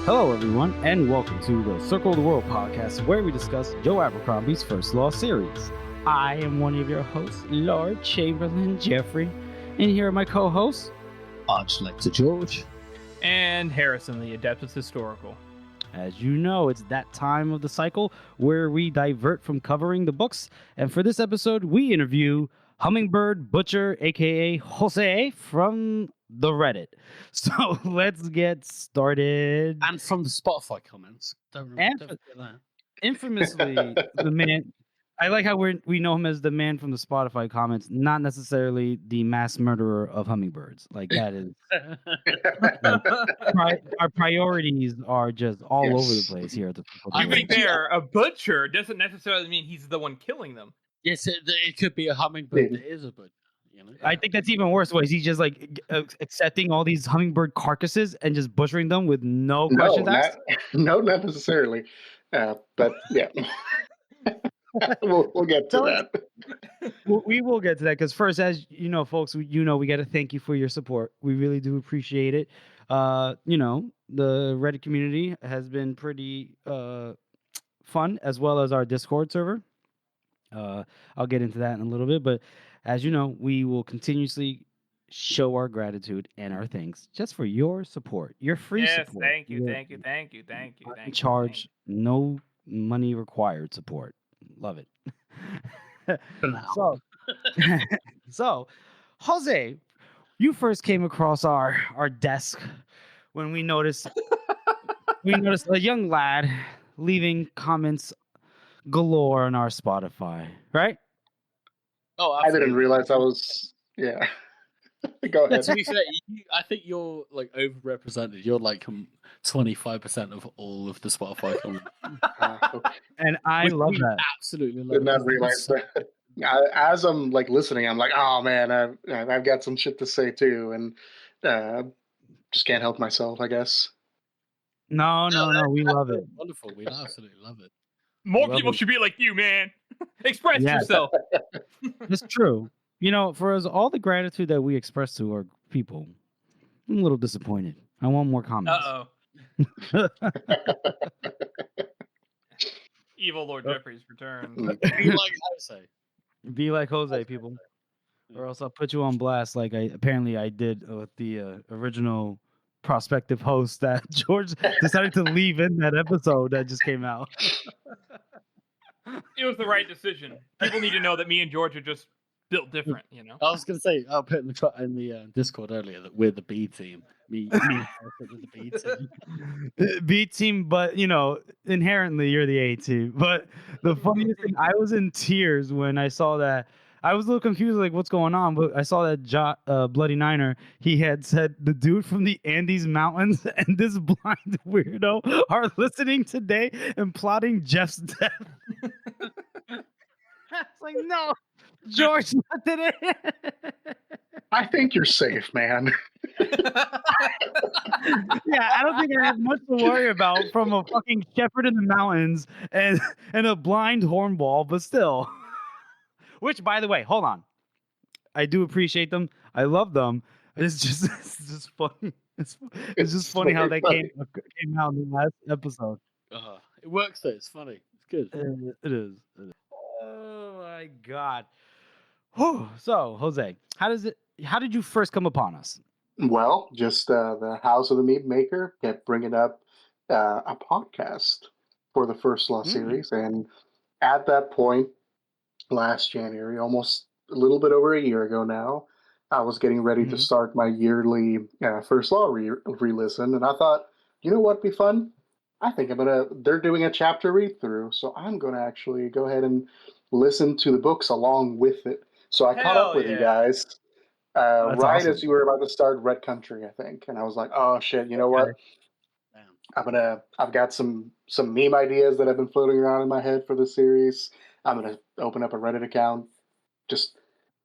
Hello, everyone, and welcome to the Circle of the World podcast, where we discuss Joe Abercrombie's First Law series. I am one of your hosts, Lord Chamberlain Jeffrey, and here are my co-hosts, Arch-Lector George, and Harrison, the Adeptus Historical. As you know, it's that time of the cycle where we divert from covering the books, and for this episode, we interview HummingBirdButcher, aka Jose, from the Reddit. So let's get started. and from the Spotify comments. Don't forget that. Infamously, the man. I like how we know him as the man from the Spotify comments, not necessarily the mass murderer of hummingbirds. Like that is our priorities are just all over the place here at the. To be fair, a butcher doesn't necessarily mean he's the one killing them. Yes, it could be a hummingbird that is a butcher. You know? I think that's even worse. Was he just like accepting all these hummingbird carcasses and just butchering them with no questions asked? No, not necessarily. But yeah, we'll get to that. We will get to that because first, as you know, folks, we got to thank you for your support. We really do appreciate it. The Reddit community has been pretty fun, as well as our Discord server. I'll get into that in a little bit, but as you know, we will continuously show our gratitude and our thanks just for your support, your free support. Thank you. Charge, no money required support. Love it. So, Jose, you first came across our desk when we noticed a young lad leaving comments galore on our Spotify, right? Oh, I didn't realize I was. Yeah. Go ahead. To be fair, I think you're like overrepresented. You're like 25% of all of the Spotify comments. And I love that. Absolutely love Did not realize that. As I'm like listening, I'm like, oh man, I've got some shit to say too, and just can't help myself, I guess. No, we love it. Wonderful. We absolutely love it. More people should be like you, man. Express yourself. It's true. You know, for us, all the gratitude that we express to our people, I'm a little disappointed. I want more comments. Evil Lord Jeffrey's return. Be like Jose. Be like Jose, people. Or else I'll put you on blast like I did with the original prospective host that George decided to leave in that episode that just came out. It was the right decision. People need to know that me and George are just built different, you know? I was going to say, I put in the Discord earlier that we're the B team. Me the B team. B team, but, inherently you're the A team. But the funniest thing, I was in tears when I saw that. I was a little confused, like, what's going on? But I saw that Bloody Niner, he had said the dude from the Andes Mountains and this blind weirdo are listening today and plotting Jeff's death. It's like, no, George, not today. I think you're safe, man. Yeah, I don't think I have much to worry about from a fucking shepherd in the mountains and a blind hornball, but still. Which, by the way, hold on. I do appreciate them. I love them. It's just funny. It's just funny how that came out in the last episode. It works though. It's funny. It's good. It is. Oh my god. Whew. So, Jose, how did you first come upon us? Well, just the House of the Meat Maker kept bringing up a podcast for the First Law series, and at that point, last January, almost a little bit over a year ago now, I was getting ready to start my yearly First Law re-listen, and I thought, you know what'd be fun? I think they're doing a chapter read-through, so I'm going to actually go ahead and listen to the books along with it. So I caught up with you guys right awesome. As you were about to start Red Country, I think, and I was like, oh shit, you know what? I've got some meme ideas that have been floating around in my head for the series. I'm going to open up a Reddit account, just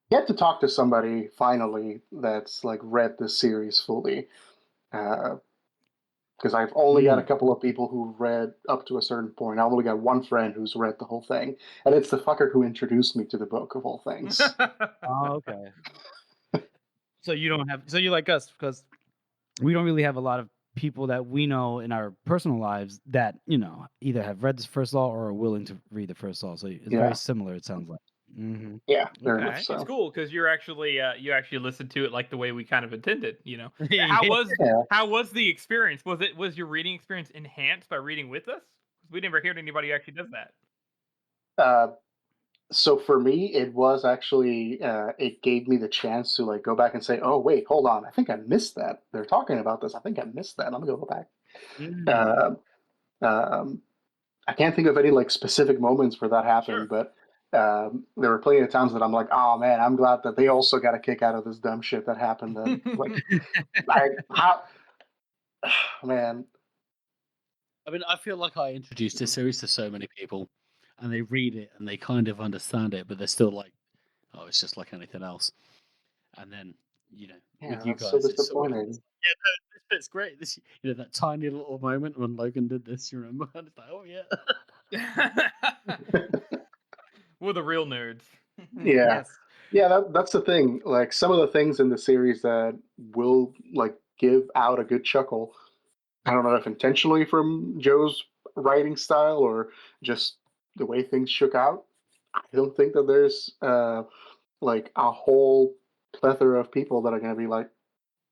get to talk to somebody finally that's like read this series fully. Because I've only got a couple of people who read up to a certain point. I've only got one friend who's read the whole thing, and it's the fucker who introduced me to the book of all things. Oh, okay. So you're like us, because we don't really have a lot of people that we know in our personal lives that either have read the first law or are willing to read the first law. So it's Yeah. very similar. It sounds like. Mm-hmm. Yeah, very Okay, much so. it's cool because you're actually you actually listened to it like the way we kind of intended. Yeah. How was the experience? Was your reading experience enhanced by reading with us? We never heard anybody who actually does that. So for me, it was actually it gave me the chance to like go back and say, "Oh wait, hold on, I think I missed that. They're talking about this. I think I missed that. I'm gonna go back." Mm. I can't think of any like specific moments where that happened, Sure. but there were plenty of times that I'm like, "Oh man, I'm glad that they also got a kick out of this dumb shit that happened." That man. I mean, I feel like I introduced this series to so many people, and they read it and they kind of understand it, but they're still like, "Oh, it's just like anything else." And then, Yeah, with you that's so guys, it's sort of, disappointing. yeah, no, this bit's great. This, that tiny little moment when Logan did this, you remember? And it's like, oh yeah. We're the real nerds. Yeah. Yes. Yeah, that's the thing. Like some of the things in the series that will like give out a good chuckle. I don't know if intentionally from Joe's writing style or just the way things shook out. I don't think that there's like a whole plethora of people that are going to be like,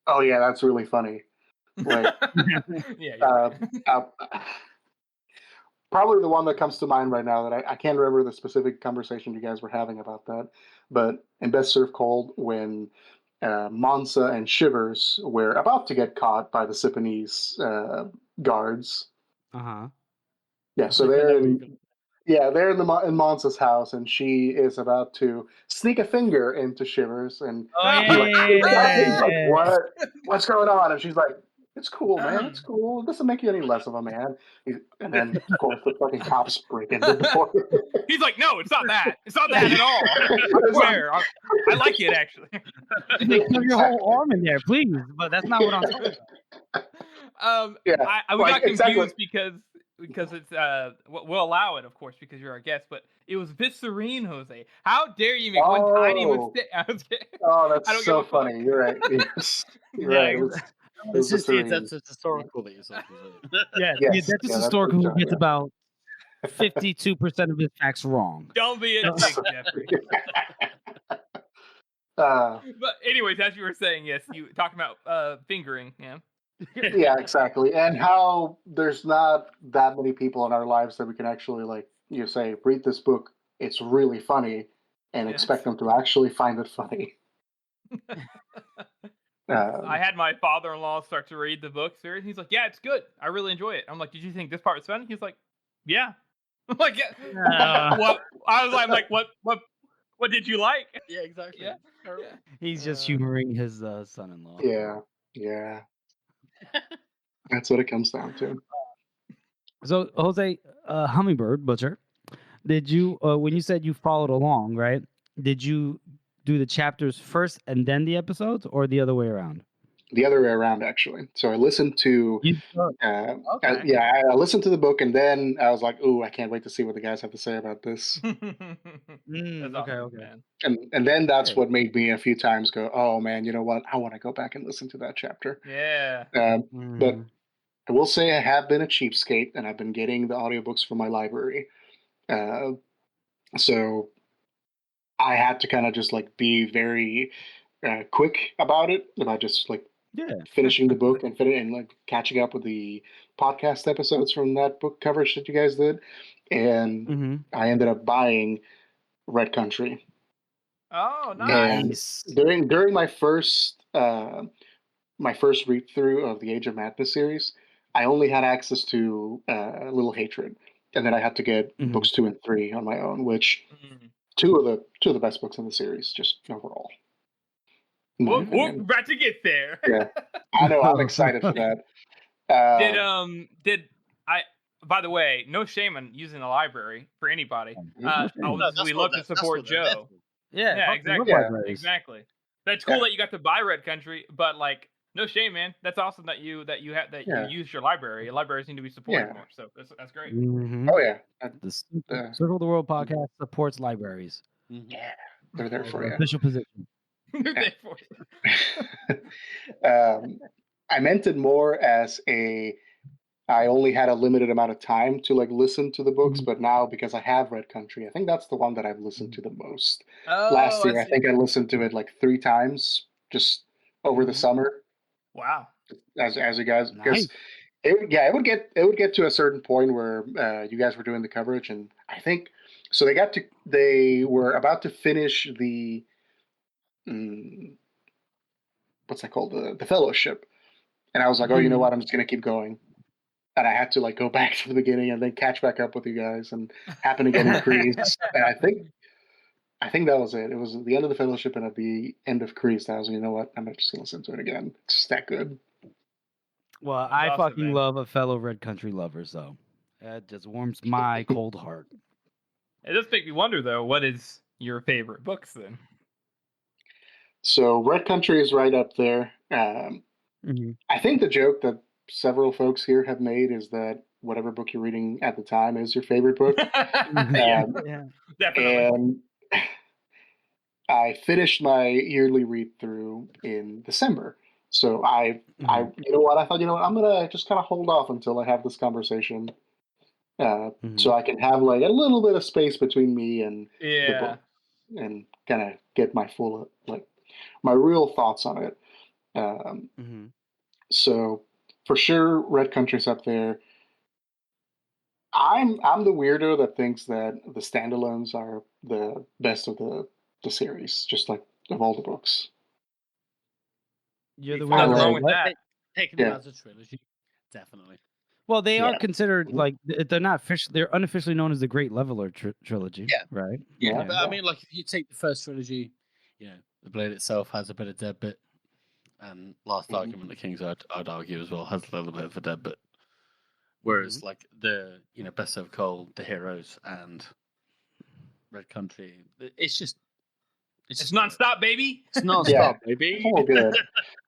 "Oh yeah, that's really funny." Like, Yeah, you're right. probably the one that comes to mind right now that I can't remember the specific conversation you guys were having about that, but in Best Served Cold, when Mansa and Shivers were about to get caught by the Sipponese guards. Uh-huh. Yeah, so they're in Mansa's house, and she is about to sneak a finger into Shivers, and he's like, what's going on? And she's like, it's cool, man. It's cool. It doesn't make you any less of a man. And then, of course, the fucking cops break in the door. He's like, no, it's not that. It's not that at all. I swear. I like it, actually. They put your whole arm in there, please. But that's not what I'm talking about. Yeah, we got confused exactly. because it's we'll allow it, of course, because you're our guest. But it was a bit serene, Jose. How dare you make one tiny mistake? Oh, that's so funny. You're right. Yes, you're right. It's just that's historical that you're talking about. Yeah, Yes, that's yeah, historical who that's gets about 52% of his facts wrong. Don't be a dick, Jeffrey. But anyways, as you were saying, yes, you talking about fingering, yeah. Yeah, exactly. And how there's not that many people in our lives that we can actually like you say, read this book, it's really funny, and expect them to actually find it funny. I had my father-in-law start to read the book series. He's like, "Yeah, it's good. I really enjoy it." I'm like, "Did you think this part was funny?" He's like, "Yeah." I'm like, what? I was like, what did you like? Yeah, exactly. Yeah. He's just humoring his son-in-law. Yeah. That's what it comes down to. So, Jose, Hummingbird Butcher, did you, when you said you followed along, right? Did you do the chapters first and then the episodes, or the other way around? The other way around, actually. So I listened to, Okay. I listened to the book, and then I was like, "Ooh, I can't wait to see what the guys have to say about this." Okay. Man. And then that's what made me a few times go, "Oh man, you know what? I want to go back and listen to that chapter." Yeah. But I will say I have been a cheapskate, and I've been getting the audiobooks from my library. So I had to kind of just like be very quick about it, about just like finishing the book and like catching up with the podcast episodes from that book coverage that you guys did. And I ended up buying Red Country. Oh, nice. And during my first read through of the Age of Madness series, I only had access to Little Hatred, and then I had to get books 2 and 3 on my own, which two of the best books in the series, just overall. We're about to get there. Yeah, I know. I'm excited for that. Did I? By the way, no shame on using the library for anybody. We love to support Joe. Yeah, exactly. That's cool that you got to buy Red Country, but like, no shame, man. That's awesome that you use your library. Libraries need to be supported more, so that's great. Oh yeah, the Circle of the World podcast supports libraries. Yeah, they're there for you. Official position. They're there for you. I meant it more as I only had a limited amount of time to like listen to the books, Mhm. but now because I have Red Country, I think that's the one that I've listened to the most. Oh, Last year, I I see. think I listened to it like 3 times just over the Mhm. summer, Wow. as you guys, Nice. because it would get to a certain point where you guys were doing the coverage, and I think so. They were about to finish the mm, what's that called, the Fellowship, and I was like, oh, you know Mhm. what, I'm just gonna keep going, and I had to like go back to the beginning and then catch back up with you guys, and happen to get increased, and I think that was it. It was at the end of the Fellowship and at the end of Crease. I was, you know what, I'm just gonna listen to it again. It's just that good. Well, That's I awesome, fucking man. love a fellow Red Country lover, so that just warms my cold heart. It does make me wonder, though, what is your favorite books then? So Red Country is right up there. Mhm. I think the joke that several folks here have made is that whatever book you're reading at the time is your favorite book. Yeah, Yeah. definitely. And I finished my yearly read through in December. So Mhm. you know what? I thought, you know what? I'm gonna just kind of hold off until I have this conversation, so Mhm. I can have like a little bit of space between me and the Yeah. book, and kind of get my full like my real thoughts on it. Um, Mhm. so for sure, Red Country's up there. I'm the weirdo that thinks that the standalones are the best of the series, just like of all the books. You're the I Nothing weirdo wrong that like, with what? that. Taking them yeah, as a trilogy, definitely. Well, they are yeah, considered like they're not they're unofficially known as the Great Leveler trilogy, Yeah, right? yeah, but I mean, like if you take the first trilogy, the Blade itself has a bit of dead bit, and Last mhm, Argument of the Kings, I'd argue as well, has a little bit of a dead bit. Mhm. Whereas like the Best of Coal, The Heroes, and Red Country, it's It's just good. nonstop, baby. It's yeah. non-stop, It's baby. all good.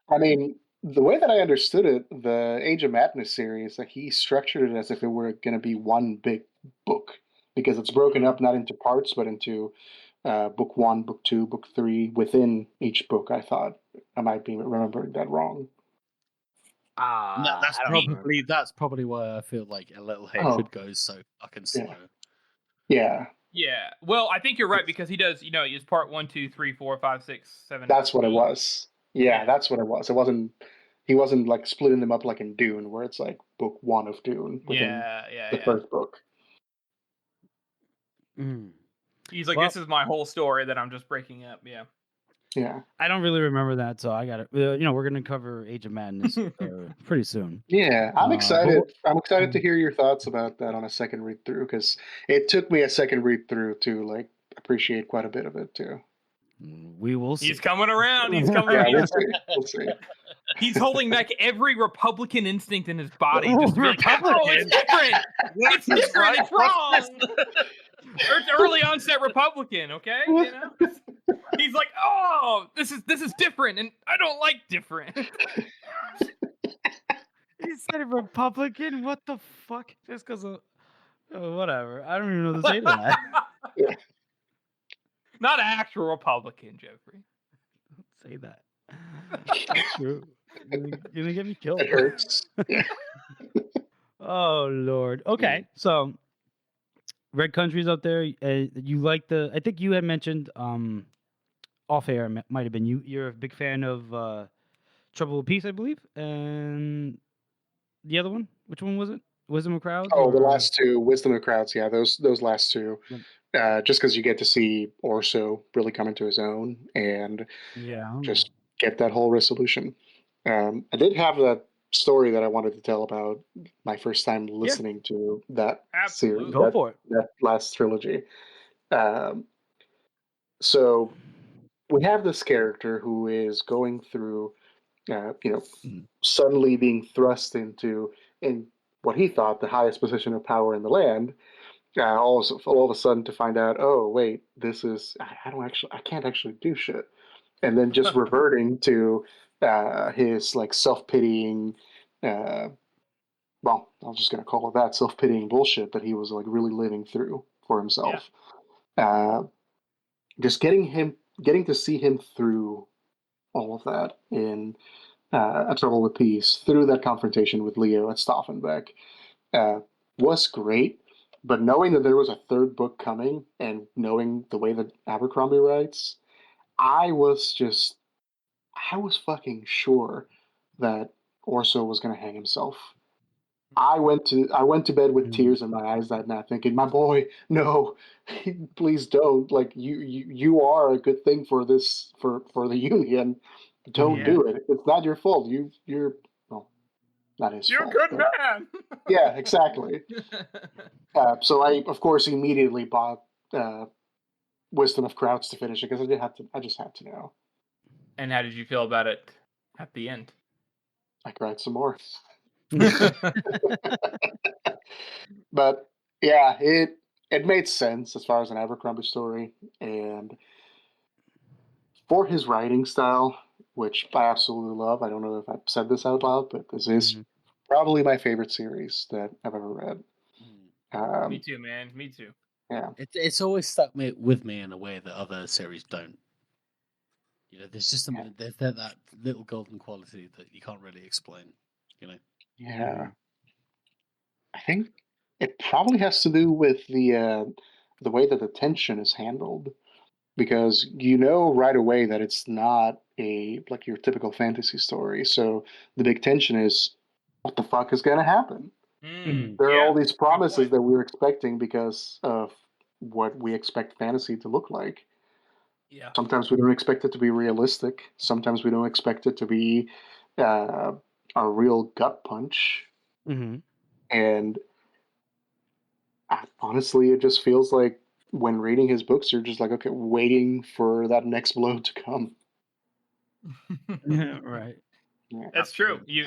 I mean, the way that I understood it, the Age of Madness series, that he structured it as if it were going to be one big book, because it's broken up not into parts but into book one, book two, book three within each book. I thought I might be remembering that wrong. And I don't remember. that's probably why I feel like A Little Oh, Hatred goes so fucking yeah, slow. yeah. Yeah. Well, I think you're right because he does. It's part 1, 2, 3, 4, 5, 6, 7, That's what it 8. was. Yeah, Yeah. that's what it was. It wasn't. He wasn't like splitting them up like in Dune, where it's like book one of Dune within Yeah. Yeah. the Yeah. first book. Mhm. He's like, Well, this is my whole story that I'm just breaking up. Yeah. Yeah, I don't really remember that, so I got it. We're gonna cover Age of Madness pretty soon. yeah. I'm But excited. I'm excited to hear your thoughts about that on a second read through, because it took me a second read through to like appreciate quite a bit of it too. we will see. He's coming around. He's coming. Yeah, we'll see. We'll see. He's holding back every Republican instinct in his body, just to be like, "Oh, it's Republican. different. It's different. It's wrong." Or it's early onset Republican. Okay, He's like, "Oh, this is different, and I don't like different." He said a Republican? What the fuck? Just because of whatever. I don't even know what to say to that. Not an actual Republican, Jeffrey. Don't say that. That's true. You're gonna get me killed. It hurts. Yeah. Oh Lord. Okay, so Red Country's up there. You like I think you had mentioned off air. Might have been you. You're a big fan of Trouble with Peace, I believe, and the other one. Which one was it? Wisdom of Crowds Oh, the or? last two, Wisdom of Crowds. Yeah, those last two. Just because you get to see Orso really come into his own and Yeah. just get that whole resolution. I did have that story that I wanted to tell about my first time listening to that series, Absolutely. Go for it. that last trilogy. Um, so we have this character who is going through, suddenly being thrust in what he thought the highest position of power in the land. All of a sudden to find out, oh wait, I can't actually do shit, and then just reverting to his like self-pitying, uh, well, I'm just gonna call it that, self-pitying bullshit that he was like really living through for Yeah. himself. Just getting to see him through all of that in A Trouble with Peace through that confrontation with Leo at Staffenbeck was great. But knowing that there was a third book coming and knowing the way that Abercrombie writes, I was fucking sure that Orso was going to hang himself. I went to bed with tears in my eyes that night, thinking, "My boy, no, please don't. Like you are a good thing for this for the Union. Don't do it. It's not your fault. You're well, not his You're fault. a good man. Yeah, exactly. So I, of course, immediately bought Wisdom of Crowds to finish it because I just had to know. And how did you feel about it at the end? I cried some more. But yeah, it made sense as far as an Abercrombie story, and for his writing style, which I absolutely love. I don't know if I've said this out loud, but this is probably my favorite series that I've ever read. Me too, man. Me too. Yeah, it's always stuck with me in a way that other series don't. You know, there's just something there's that little golden quality that you can't really explain. You know. Yeah. I think it probably has to do with the way that the tension is handled, because you know right away that it's not like your typical fantasy story. So the big tension is, what the fuck is going to happen? There are all these promises that we're expecting because of what we expect fantasy to look like. Yeah. Sometimes we don't expect it to be realistic. Sometimes we don't expect it to be a real gut punch. And honestly, it just feels like when reading his books, you're just like, okay, waiting for that next blow to come. Right. Yeah. That's true. The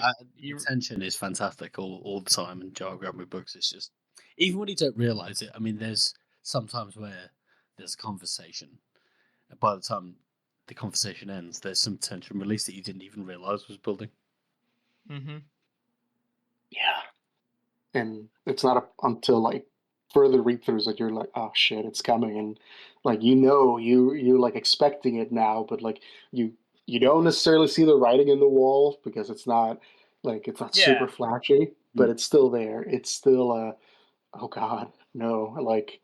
tension is fantastic all the time in Joe Abercrombie books. It's just, even when you don't realize it, I mean, there's sometimes where there's a conversation, and by the time the conversation ends, there's some tension release that you didn't even realize was building. Yeah. And it's not until like further read-throughs that you're like, oh shit, it's coming, and like you're like expecting it now, but like you don't necessarily see the writing in the wall because it's not super flashy, but it's still there. It's still oh god, no, like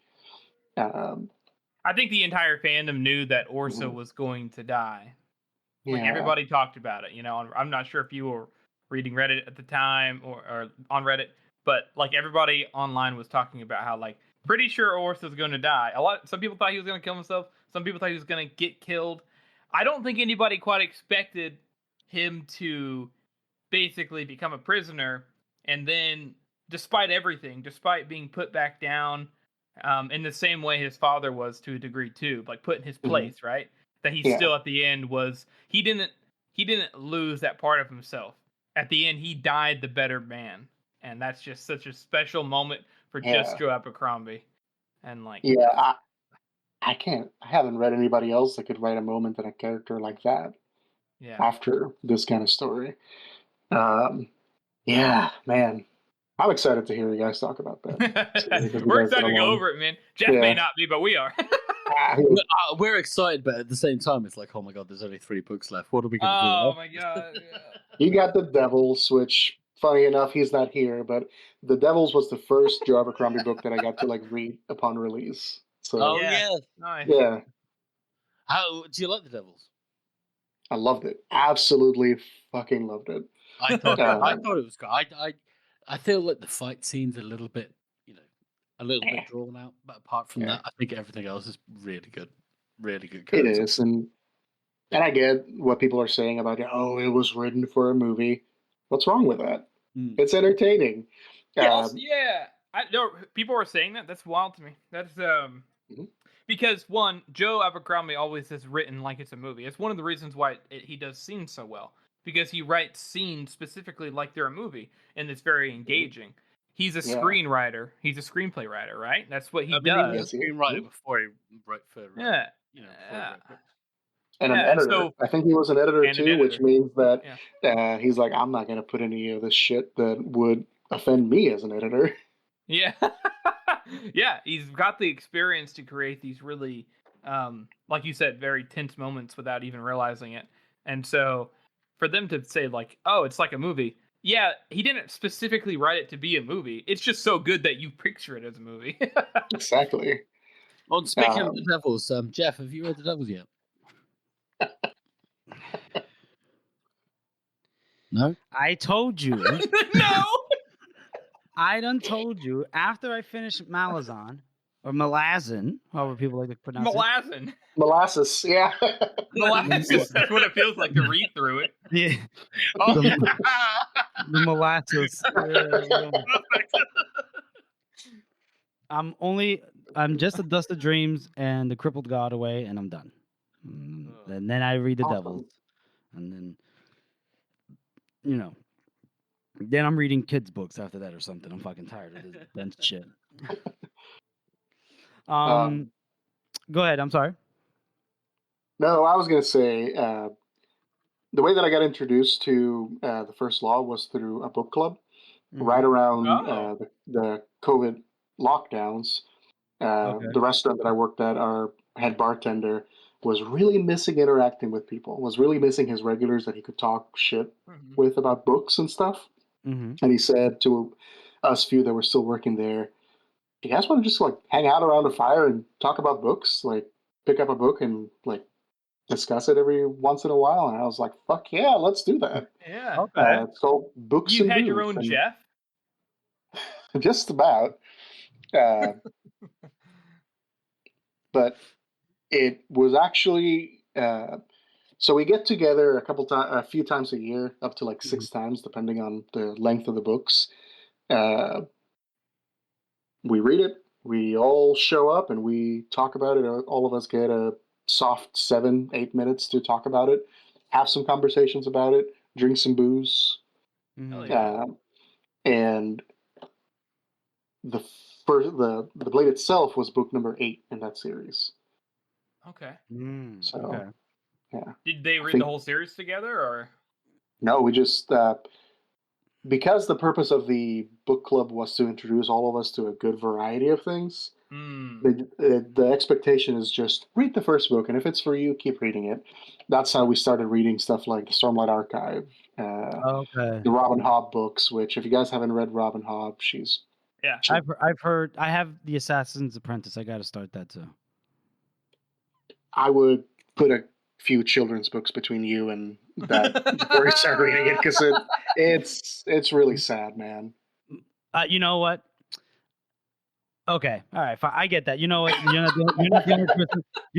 I think the entire fandom knew that Orso was going to die. Like everybody talked about it. You know, I'm not sure if you were reading Reddit at the time or on Reddit, but like everybody online was talking about how like pretty sure Orso's going to die. Some people thought he was going to kill himself. Some people thought he was going to get killed. I don't think anybody quite expected him to basically become a prisoner, and then despite everything, despite being put back down in the same way his father was to a degree too, like put in his place, right? That he still at the end he didn't lose that part of himself. At the end, he died the better man, and that's just such a special moment for just Joe Abercrombie. And like, I haven't read anybody else that could write a moment and a character like that. Yeah. After this kind of story. Yeah, man. I'm excited to hear you guys talk about that. We're excited to go over it, man. Jeff may not be, but we are. We're excited, but at the same time, it's like, oh my god, there's only 3 books left. What are we going to do? Oh my god. You got The Devils, which, funny enough, he's not here, but The Devils was the first Joe Abercrombie book that I got to like read upon release. So, Nice. Yeah. How do you like The Devils? I loved it. Absolutely fucking loved it. I thought it was good. I feel like the fight scene's a little bit, a little bit drawn out, but apart from that, I think everything else is really good. Really good. It is, and I get what people are saying about it. Oh, it was written for a movie. What's wrong with that? It's entertaining. I know people are saying that. That's wild to me. That's because one, Joe Abercrombie always has written like it's a movie. It's one of the reasons why he does scenes so well, because he writes scenes specifically like they're a movie, and it's very engaging. He's a screenwriter. He's a screenplay writer, right? That's what he does. He was a screenwriter before he wrote for and an editor. So, I think he was an editor too, which means that he's like, I'm not going to put any of this shit that would offend me as an editor. Yeah. Yeah, he's got the experience to create these really, like you said, very tense moments without even realizing it. And so for them to say like, "Oh, it's like a movie." Yeah, he didn't specifically write it to be a movie. It's just so good that you picture it as a movie. Exactly. On speaking of the Devils, Jeff, have you read the Devils yet? No. I told you. No. I done told you after I finished Malazan or Malazan, however people like to pronounce Malazan. Molasses, yeah. Molasses. That's what it feels like to read through it. it. Yeah, Oh. the molasses. I'm just a Dust of Dreams and the Crippled God away, and I'm done. And then I read the Awesome. Devils, and then then I'm reading kids' books after that or something. I'm fucking tired of this dense shit. Go ahead. I'm sorry. No, I was going to say the way that I got introduced to the First Law was through a book club right around the COVID lockdowns. The restaurant that I worked at, our head bartender was really missing interacting with people, was really missing his regulars that he could talk shit with about books and stuff. And he said to us few that were still working there, "You guys want to just like hang out around a fire and talk about books? Like pick up a book and like discuss it every once in a while?" And I was like, "Fuck yeah, let's do that." Yeah. It's called Books You and had your Booze, own and Jeff? just about. But it was actually so we get together a few times a year, up to like 6 times, depending on the length of the books. We read it. We all show up and we talk about it. All of us get a soft 7-8 minutes to talk about it, have some conversations about it, drink some booze, and the blade itself was book number 8 in that series. Okay. So, yeah. Did they read the whole series together, or? No, we just because the purpose of the book club was to introduce all of us to a good variety of things. The expectation is just read the first book, and if it's for you, keep reading it. That's how we started reading stuff like the Stormlight Archive, the Robin Hobb books. Which, if you guys haven't read Robin Hobb, I've heard. I have the Assassin's Apprentice. I got to start that too. I would put a few children's books between you and that before you start reading it, because it's really sad, man. You know what? Okay, all right, fine. I get that. You know what? You're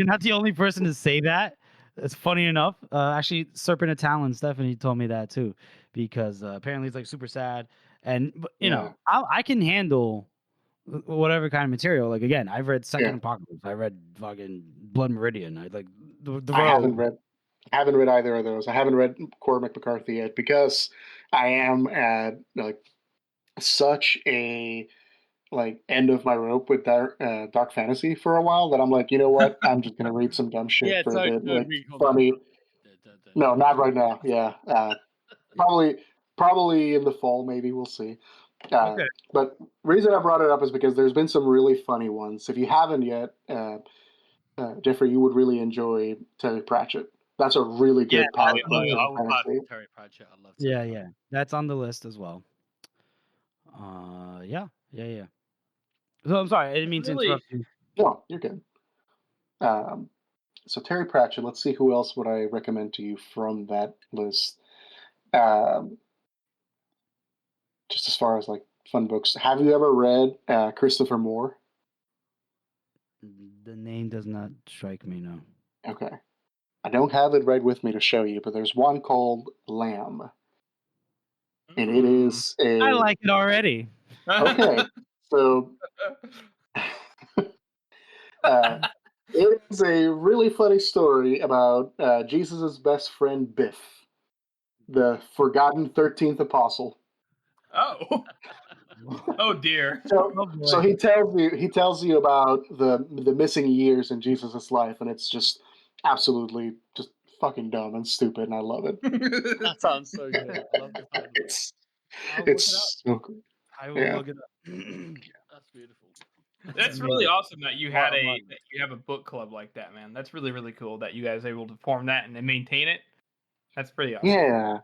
not the only person to say that. It's funny enough. Actually, Serpent of Talon, Stephanie told me that too, because apparently it's like super sad, and you know, I can handle whatever kind of material. Like again, I've read Second Apocalypse. I read fucking Blood Meridian. I like the I haven't read either of those. I haven't read Cormac McCarthy yet because I am at like such a end of my rope with dark fantasy for a while that I'm like, you know what? I'm just gonna read some dumb shit for a bit. Like, funny. No, not right now. Yeah, probably in the fall, maybe. We'll see. But the reason I brought it up is because there's been some really funny ones. If you haven't yet, Jeffrey, you would really enjoy Terry Pratchett. That's a really good Terry Pratchett. I love Terry. Yeah. That's on the list as well. Yeah. So I'm sorry, I didn't mean to interrupt you. No, you're good. So Terry Pratchett. Let's see who else would I recommend to you from that list. Just as far as like fun books, have you ever read Christopher Moore? The name does not strike me, no. Okay. I don't have it right with me to show you, but there's one called Lamb. And it is I like it already. Okay. So it is a really funny story about Jesus' best friend Biff, the forgotten 13th apostle. Oh. Oh dear. So he tells you about the missing years in Jesus' life, and it's just absolutely just fucking dumb and stupid, and I love it. That sounds so good. I love it's so good. I will look it up. That's beautiful. That's really awesome that you have a book club like that, man. That's really, really cool that you guys are able to form that and then maintain it. That's pretty awesome. Yeah,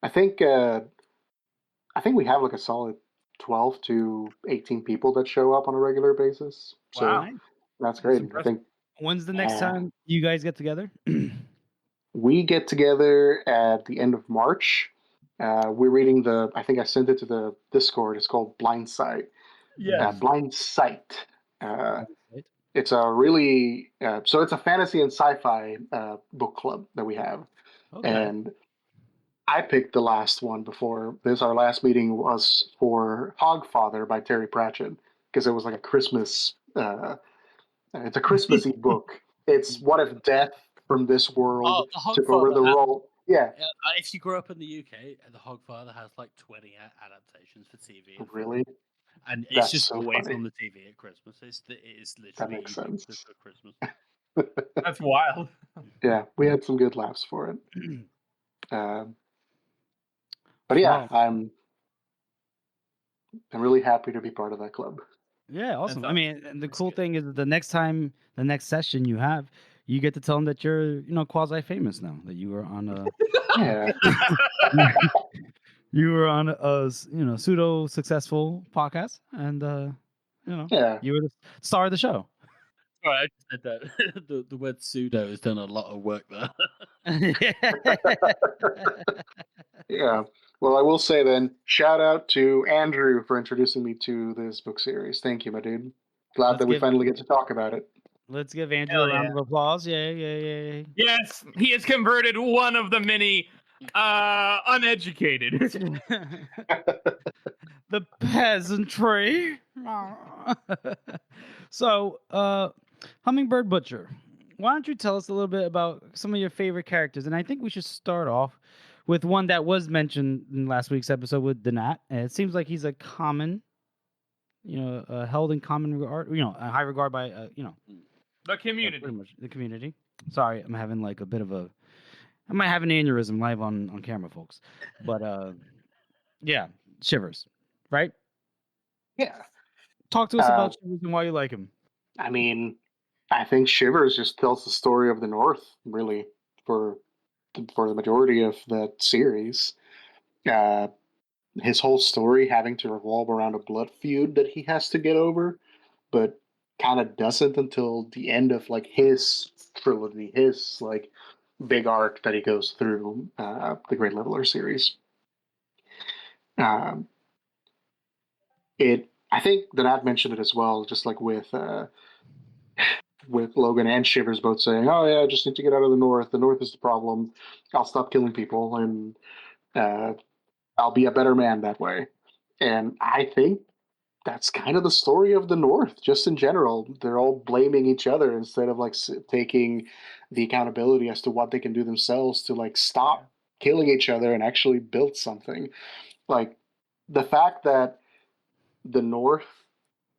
I think we have like a solid 12 to 18 people that show up on a regular basis. So Wow. Nice. that's That's great. I impressive. think When's the next Yeah. time you guys get together? we get together at the end of March. We're reading I think I sent it to the Discord. It's called Blind Sight. Yes. Blind Sight. It's a really, so it's a fantasy and sci-fi book club that we have. Okay. And I picked the last one before this. Our last meeting was for Hogfather by Terry Pratchett because it was like a Christmas. It's a Christmassy book. It's what if death from this world the took over the Hogfather. role. Yeah, If you grew up in the UK, the Hogfather has like 20 adaptations for TV. And really. And it's That's just so always funny. on the TV at Christmas. It is literally That makes sense. just for Christmas. That's wild. Yeah, we had some good laughs for it. But yeah, Wow. I'm really happy to be part of that club. Yeah, awesome. That's I mean, and the That's cool good. thing is that the next session you have, you get to tell them that you're, quasi famous now. That you were on a, Yeah, you were on a, pseudo successful podcast, and yeah. you were the star of the show. Sorry, I just said that. the word pseudo has done a lot of work there. Yeah. Well, I will say then, shout out to Andrew for introducing me to this book series. Thank you, my dude. Glad that we finally get to talk about it. Let's give Andrew Hell a round yeah. of applause. Yeah. Yes, he has converted one of the many uneducated. The peasantry. So, Hummingbird Butcher, why don't you tell us a little bit about some of your favorite characters? And I think we should start off with one that was mentioned in last week's episode with the Gnat. And it seems like he's a common, held in common regard, a high regard by, The community. pretty much the community. Sorry, I'm having like a bit of I might have an aneurysm live on camera, folks. But yeah, Shivers, right? Yeah. Talk to us about Shivers and why you like him. I mean, I think Shivers just tells the story of the North, really, for the majority of that series. His whole story having to revolve around a blood feud that he has to get over, but kind of doesn't until the end of like his trilogy, his like big arc that he goes through, the Great Leveler series. I think that I've mentioned it as well, just like with Logan and Shivers both saying, "Oh yeah, I just need to get out of the North. The North is the problem. I'll stop killing people, and I'll be a better man that way." And I think that's kind of the story of the North, just in general. They're all blaming each other instead of like taking the accountability as to what they can do themselves to like stop killing each other and actually build something. Like the fact that the North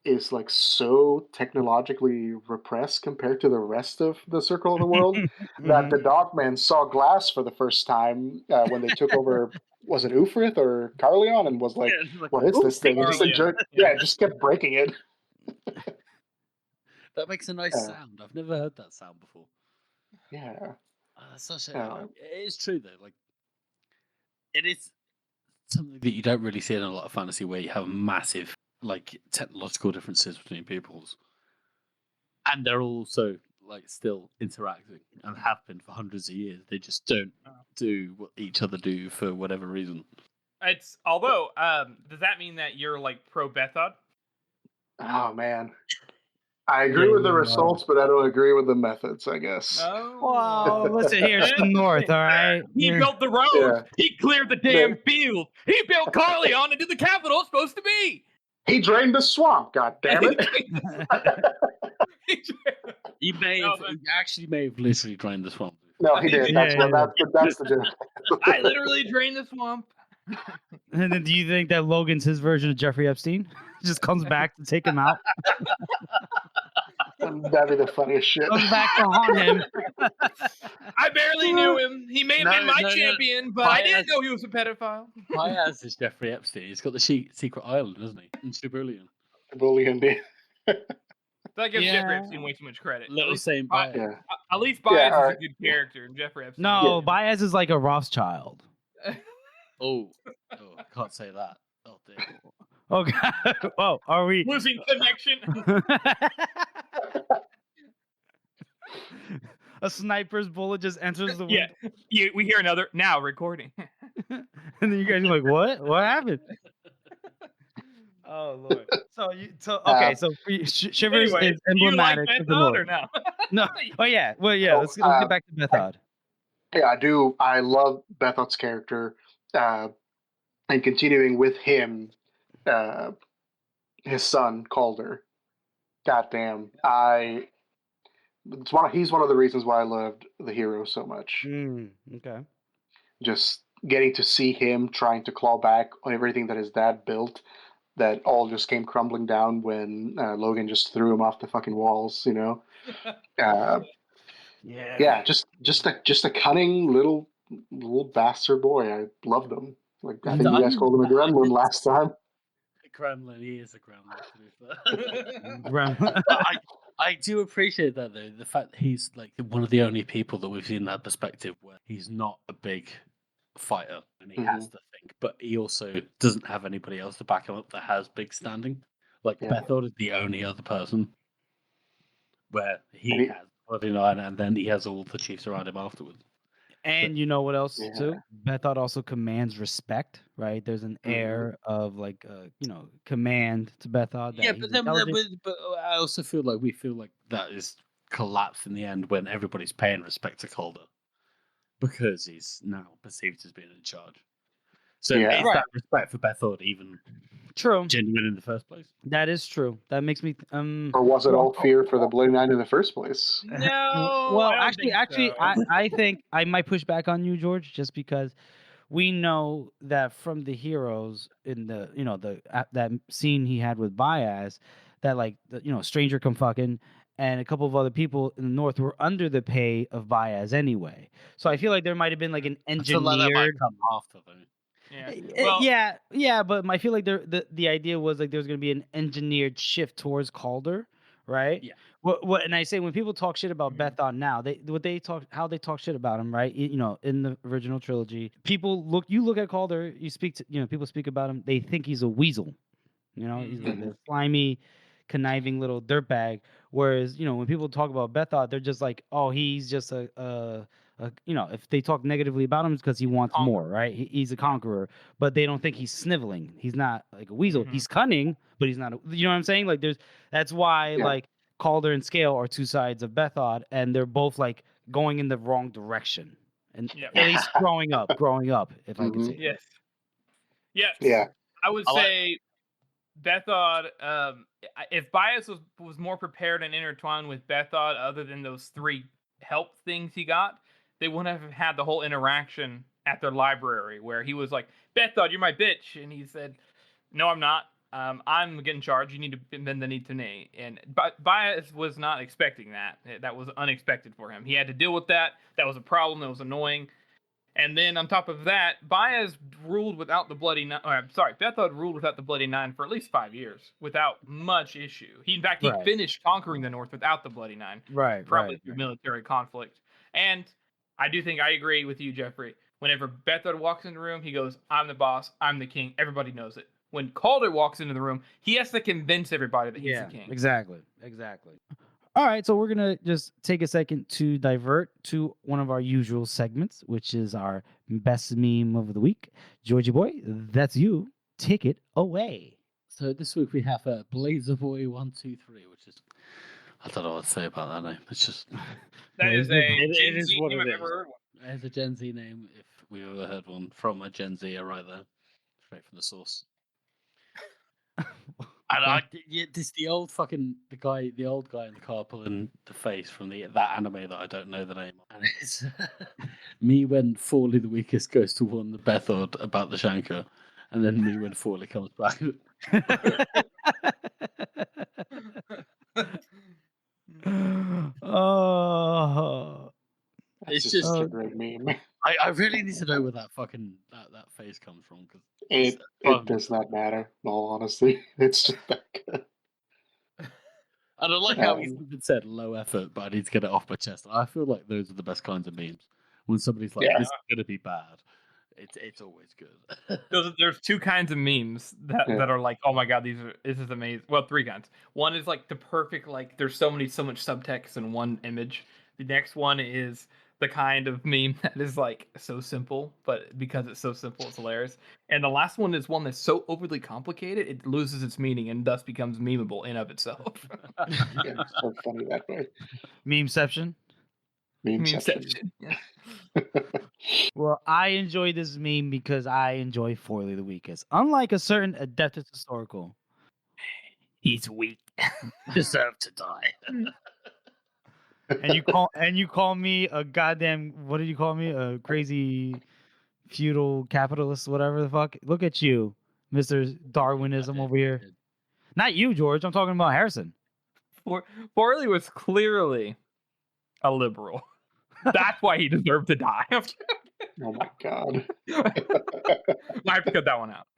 is like so technologically repressed compared to the rest of the circle of the world that the Dogmen saw glass for the first time when they took over. Was it Ufrith or Carleon? And was like, "What is this thing?" And just kept breaking it. That makes a nice sound. I've never heard that sound before. Yeah, That's such a. It is true though. Like, it is something that you don't really see in a lot of fantasy, where you have massive like technological differences between peoples, and they're also like still interacting and have been for hundreds of years. They just don't do what each other do for whatever reason. Does that mean that you're like pro Bethod? Oh man, I agree with the results, but I don't agree with the methods, I guess. Well, listen, here's the North, all right? He built the road. Yeah. He cleared the damn field. He built Carleon into the capital it's supposed to be. He drained the swamp. God damn it! He actually may have literally drained the swamp. No, he did. That's the joke. I literally drained the swamp. And then do you think that Logan's his version of Jeffrey Epstein? Just comes back to take him out? That'd be the funniest shit. Comes back to haunt him. I barely knew him. He may have been my champion, but I didn't know he was a pedophile. Piaz is Jeffrey Epstein. He's got the secret island, doesn't he? In Shibulian. Bully indeed. I give Jeffrey Yeah. Epstein way too much credit. Little same Bi- bias. Yeah. At least Yeah, Baez is alright. a good character, and Jeffrey Epstein. No, Baez is like a Rothschild. Oh, can't say that. Oh dear. Oh God. Oh, are we Losing connection. A sniper's bullet just enters the Yeah, window. we hear another now recording. And then you guys are like, "What? What happened?" Oh Lord. Okay. So Shivers Anyway, is do you like emblematic of the Bethod North. or no? No. Oh yeah. Well, yeah. So, Let's get back to Bethod. Yeah, I do. I love Bethod's character, and continuing with him, his son Calder. Goddamn, he's one of the reasons why I loved the hero so much. Okay. Just getting to see him trying to claw back on everything that his dad built, that all just came crumbling down when Logan just threw him off the fucking walls. You know. Yeah, just a cunning little bastard boy. I loved him. Like I think you guys called him a gremlin last time. Gremlin, he is a gremlin. To be fair. I do appreciate that though. The fact that he's like one of the only people that we've seen that perspective where he's not a big fighter and he has to think, but he also doesn't have anybody else to back him up that has big standing. Like Bethod is the only other person where he has bloody nine, and then he has all the chiefs around him afterwards. And you know what else too? Bethod also commands respect, right? There's an air of like, command to Bethod. Yeah, but I also feel like we feel like that is collapsed in the end when everybody's paying respect to Calder because he's now perceived as being in charge. So is that respect for Bethod even genuine in the first place? That is true. That makes me or was it all fear for the Bloody Nine in the first place? No. Well, I think I might push back on you, George, just because we know that from the heroes in the that scene he had with Baez, that like Stranger Come Fucking and a couple of other people in the North were under the pay of Baez anyway. So I feel like there might have been like an engineered. So that might come after though. Yeah, but I feel like the idea was like there's going to be an engineered shift towards Calder, right? Yeah. What and I say when people talk shit about Bethod now, how they talk shit about him, right? In the original trilogy, you look at Calder, people speak about him, they think he's a weasel. He's like a slimy, conniving little dirtbag. Whereas, when people talk about Bethod, they're just like, oh, he's just if they talk negatively about him, it's because he wants more, right? He's a conqueror, but they don't think he's sniveling. He's not like a weasel. He's cunning, but he's not. You know what I'm saying? Like that's why like Calder and Scale are two sides of Bethod, and they're both like going in the wrong direction, and at least growing up, if I could say. Yes. Yeah. I would say Bethod. If Baez was more prepared and intertwined with Bethod, other than those 3 help things he got, they wouldn't have had the whole interaction at their library where he was like, Bethod, you're my bitch. And he said, no, I'm not. I'm getting charged. You need to bend the knee to me. And Baez was not expecting that. That was unexpected for him. He had to deal with that. That was a problem. That was annoying. And then on top of that, Baez ruled without the Bloody Nine. Bethod ruled without the Bloody Nine for at least 5 years without much issue. In fact, he finished conquering the North without the Bloody Nine. Probably through military conflict. And I do think I agree with you, Jeffrey. Whenever Bethod walks in the room, he goes, I'm the boss, I'm the king. Everybody knows it. When Calder walks into the room, he has to convince everybody that he's the king. Exactly. All right, so we're going to just take a second to divert to one of our usual segments, which is our best meme of the week. Georgie boy, that's you. Take it away. So this week we have Blazer Boy 123, which is, I don't know what to say about that name. It's just that is a it is what name it I've is. never heard one. It's a Gen Z name, if we ever heard one from a Gen Z right there, straight from the source. And it's the old the old guy in the car pulling the face from that anime that I don't know the name of. And it's me when Forley the Weakest goes to warn the Bethod about the Shanker, and then me when Forley comes back. It's just a great meme. I really need to know where that fucking that face comes from, because it does not matter. In all honesty, it's just that good. And I like how he's Um, even said low effort, but I need to get it off my chest. I feel like those are the best kinds of memes. When somebody's like, Yeah. "This is gonna be bad," it's always good. There's two kinds of memes that Yeah. are like, oh my god, this is amazing. Well, three kinds. One is like the perfect, like there's so much subtext in one image. The next one is the kind of meme that is like so simple, but because it's so simple, it's hilarious. And the last one is one that's so overly complicated, it loses its meaning and thus becomes memeable in of itself. Yeah, it's so funny that way. Memeception. Memeception. Yeah. Well, I enjoy this meme because I enjoy Forley the Weakest. Unlike a certain Adeptus Historical. He's weak. Deserve to die. And you call me a goddamn, what did you call me? A crazy feudal capitalist, whatever the fuck. Look at you, Mr. Darwinism over here. Not you, George. I'm talking about Harrison. Forley was clearly a liberal. That's why he deserved to die. Oh my god. I have to cut that one out.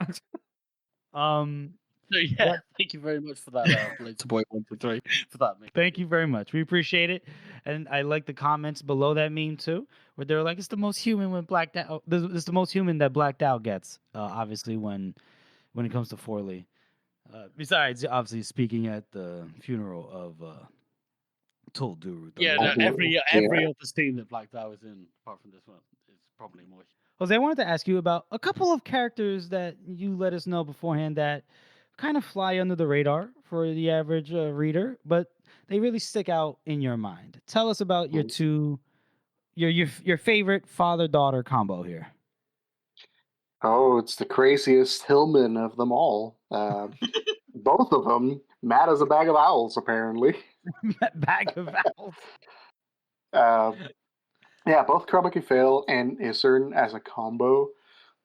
So yeah, thank you very much for that, Later Boy 123, for that meme. Thank you very much. We appreciate it. And I like the comments below that meme too, where they're like, it's the most human when blacked out. It's the most human that blacked out gets, obviously, when it comes to Forley. Besides, obviously, speaking at the funeral of Told Duru. Yeah, no, every other scene that Black Dao is in, apart from this one, is probably more. Jose, I wanted to ask you about a couple of characters that you let us know beforehand that kind of fly under the radar for the average reader, but they really stick out in your mind. Tell us about your two, your favorite father-daughter combo here. Oh, it's the craziest Hillman of them all. Both of them mad as a bag of owls, apparently. Bag of owls. Yeah, both Chroma Fail and Isern as a combo,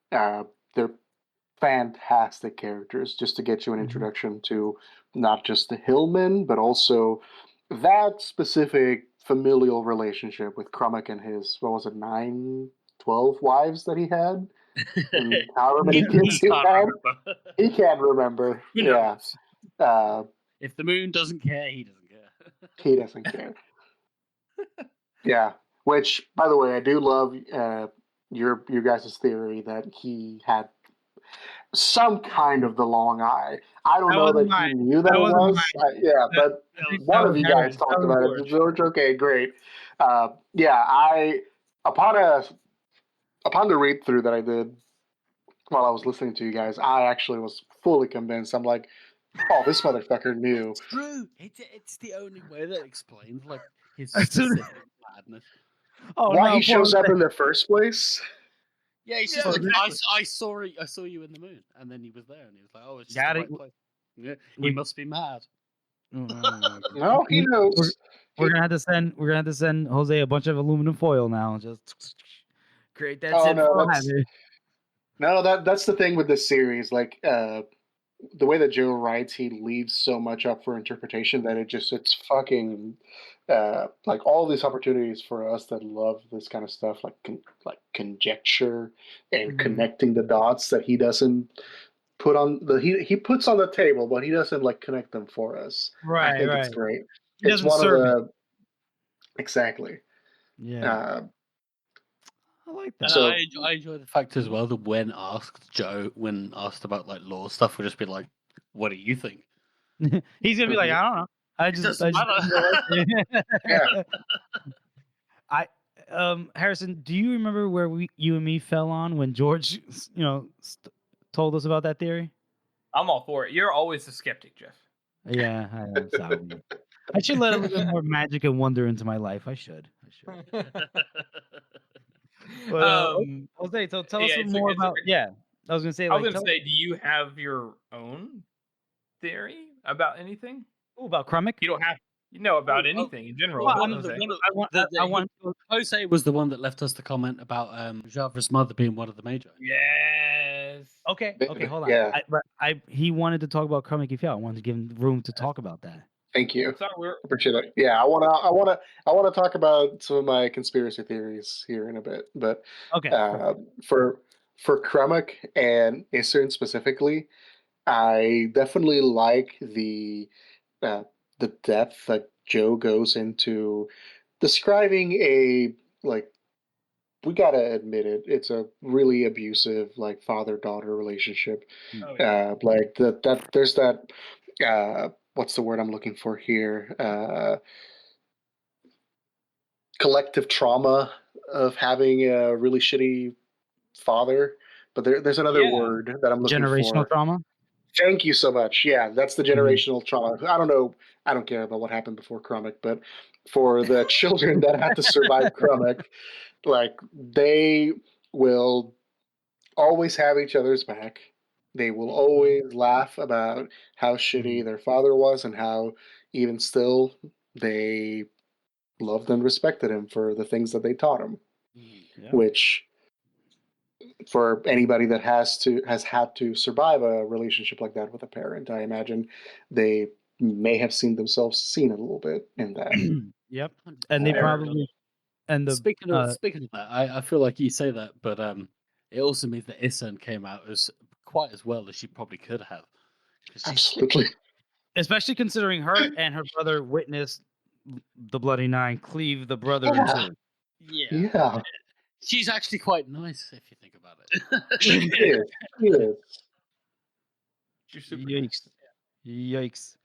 they're fantastic characters just to get you an introduction to not just the Hillman, but also that specific familial relationship with Chroma and his, what was it, 9, 12 wives that he had? And however many kids he had? He can't remember. Yeah. If the moon doesn't care, he doesn't care. He doesn't care. Yeah. Which, by the way, I do love your guys' theory that he had some kind of the long eye. I don't know that he knew that it was. But one of you guys talked about it. George, okay, great. Upon the read through that I did while I was listening to you guys, I actually was fully convinced. I'm like, oh, this motherfucker knew. It's true. It's the only way that explains like his specific madness. Oh, why he shows up in the first place? Yeah, he's just like, I saw you in the moon, and then he was there, and he was like, oh, it's just the right place. Yeah, he must be mad. No, he knows. We're gonna have to send Jose a bunch of aluminum foil now and just create that. No, that's the thing with this series. Like the way that Joe writes, he leaves so much up for interpretation that it's fucking like all these opportunities for us that love this kind of stuff, like conjecture and connecting the dots that he doesn't put on he puts on the table, but he doesn't like connect them for us. Right, I think right. it's great. He It's one of the exactly. Yeah. I like that. So I enjoy the fact as well that when asked about like lore stuff, we'll just be like, "What do you think?" He's gonna be like, "I don't know. Harrison, do you remember where you and me fell on when George, told us about that theory? I'm all for it. You're always a skeptic, Jeff. Yeah, I am sorry. I should let a little bit more magic and wonder into my life. I should. But Jose, so tell us more about. Yeah, I was gonna say. I was gonna say, do you have your own theory about anything? About Krummick? You don't have. About anything in general. Jose was the one that left us the comment about Javra's mother being one of the Magi. Yes. Okay, hold on. Yeah. He wanted to talk about Krummick Ifel. I wanted to give him room to talk about that. Thank you. Sorry, appreciate it. Yeah, I wanna talk about some of my conspiracy theories here in a bit. But okay, for Krummick and Isern specifically, I definitely like the the depth that Joe goes into describing we gotta admit it, it's a really abusive father-daughter relationship. Oh yeah. There's that what's the word I'm looking for here? Collective trauma of having a really shitty father. But there's another Yeah. word that I'm looking Generational for. trauma. Thank you so much. Yeah, that's the Mhm. generational trauma. I don't know. I don't care about what happened before Crummick, but for the children that had to survive Crummick, they will always have each other's back. They will always laugh about how shitty their father was and how even still they loved and respected him for the things that they taught him. Yeah. Which for anybody that has had to survive a relationship like that with a parent, I imagine they may have seen themselves seen a little bit in that. Yep. And they probably and the Speaking of that, I feel like you say that, but it also means that Isan came out as quite as well as she probably could have. 'Cause she's Absolutely. especially considering her and her brother witnessed the Bloody Nine cleave the brother in Yeah. two. Yeah. she's actually quite nice if you think about it. She is. She is. She's super Yikes! Yikes!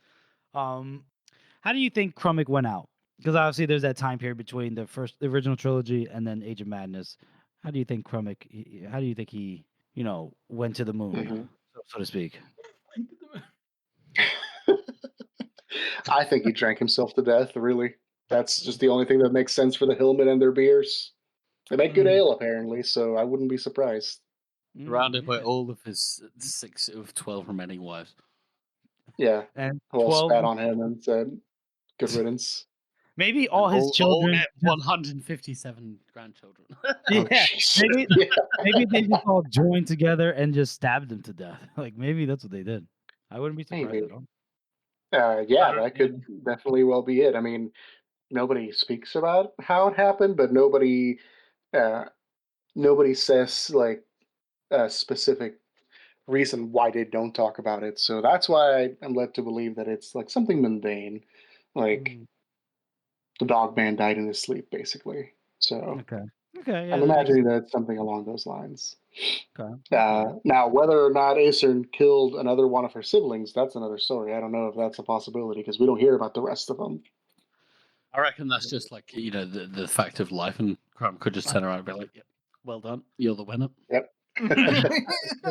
How do you think Crummick went out? Because obviously there's that time period between the original trilogy and then Age of Madness. How do you think Crummick? How do you think he, went to the moon, so to speak? I think he drank himself to death, really. That's just the only thing that makes sense for the Hillmen and their beers. They make good ale, apparently, so I wouldn't be surprised. Surrounded by all of his 6 of 12 remaining wives. Yeah. And Who all 12. spat on him and said, good riddance. Maybe all And his children. 157 grandchildren. Yeah, jeez. maybe Yeah. maybe they just all joined together and just stabbed him to death. Like maybe that's what they did. I wouldn't be surprised Maybe. at all. Yeah, that could definitely well be it. I mean, nobody speaks about how it happened, but uh, nobody says a specific reason why they don't talk about it. So that's why I'm led to believe that it's like something mundane, like the dog man died in his sleep, basically. So Okay. Okay. Yeah, I'm that makes imagining that it's something along those lines. okay. Now, whether or not Aesern killed another one of her siblings, that's another story. I don't know if that's a possibility because we don't hear about the rest of them. I reckon that's just like, the fact of life, and Crumb could just turn around and be like, yep, well done, you're the winner. Yep.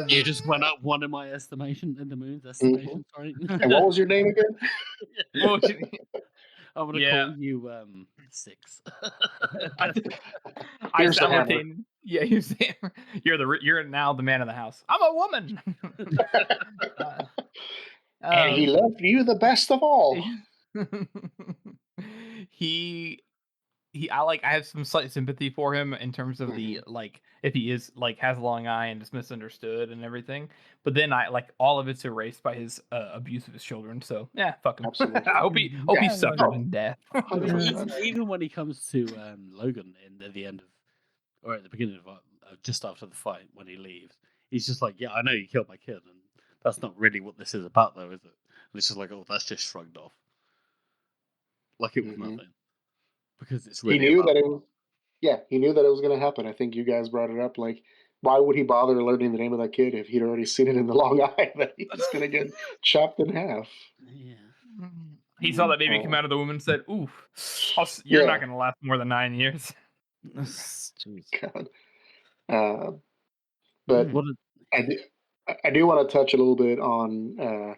You just went up one in my estimation, in the moon's estimation, sorry. And what was your name again? Well, I'm going to Yeah. call you 6. I Here's the hammer. simultaneously. Yeah, you're now the man of the house. I'm a woman. And he loved you the best of all. I have some slight sympathy for him in terms of the if he is has a long eye and is misunderstood and everything, but then all of it's erased by his abuse of his children. So yeah, fuck him. Absolutely. I hope he suffers in death. I mean, even when he comes to Logan at the end of, or at the beginning of just after the fight when he leaves, he's just like, yeah, I know you killed my kid, and that's not really what this is about, though, is it? And it's just like, oh, that's just shrugged off, like it was nothing, because it's really. He knew that it was. Yeah, he knew that it was going to happen. I think you guys brought it up. Like, why would he bother learning the name of that kid if he'd already seen it in the long eye that he was going to get chopped in half? Yeah. He saw that baby come out of the womb and said, "Oof, you're not going to last more than 9 years." God. But I do want to touch a little bit on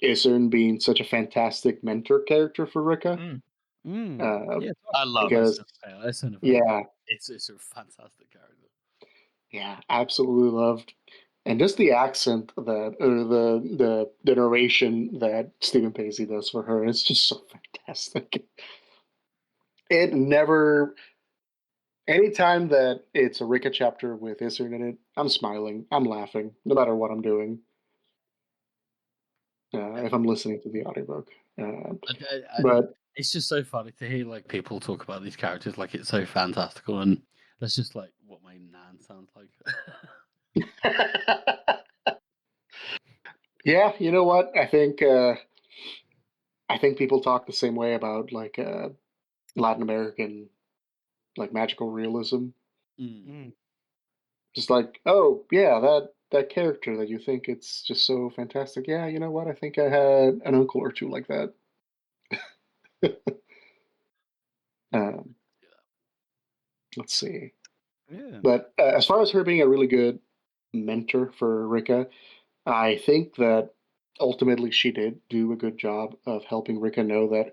Isern being such a fantastic mentor character for Rika. I love Isern. Yeah, it's a fantastic character. Yeah, absolutely loved, and just the accent that, or the narration that Stephen Pacey does for her, it's just so fantastic. It never. Anytime that it's a Rika chapter with Isern in it, I'm smiling, I'm laughing, no matter what I'm doing. If I'm listening to the audiobook, but it's just so funny to hear people talk about these characters like it's so fantastical, and that's just like what my nan sounds like. Yeah, you know what? I think I think people talk the same way about like Latin American like magical realism. Mm. Just like, oh yeah, that character that you think it's just so fantastic. Yeah, you know what? I think I had an uncle or two like that. um, let's see. Yeah. But as far as her being a really good mentor for Rika, I think that ultimately she did do a good job of helping Rika know that,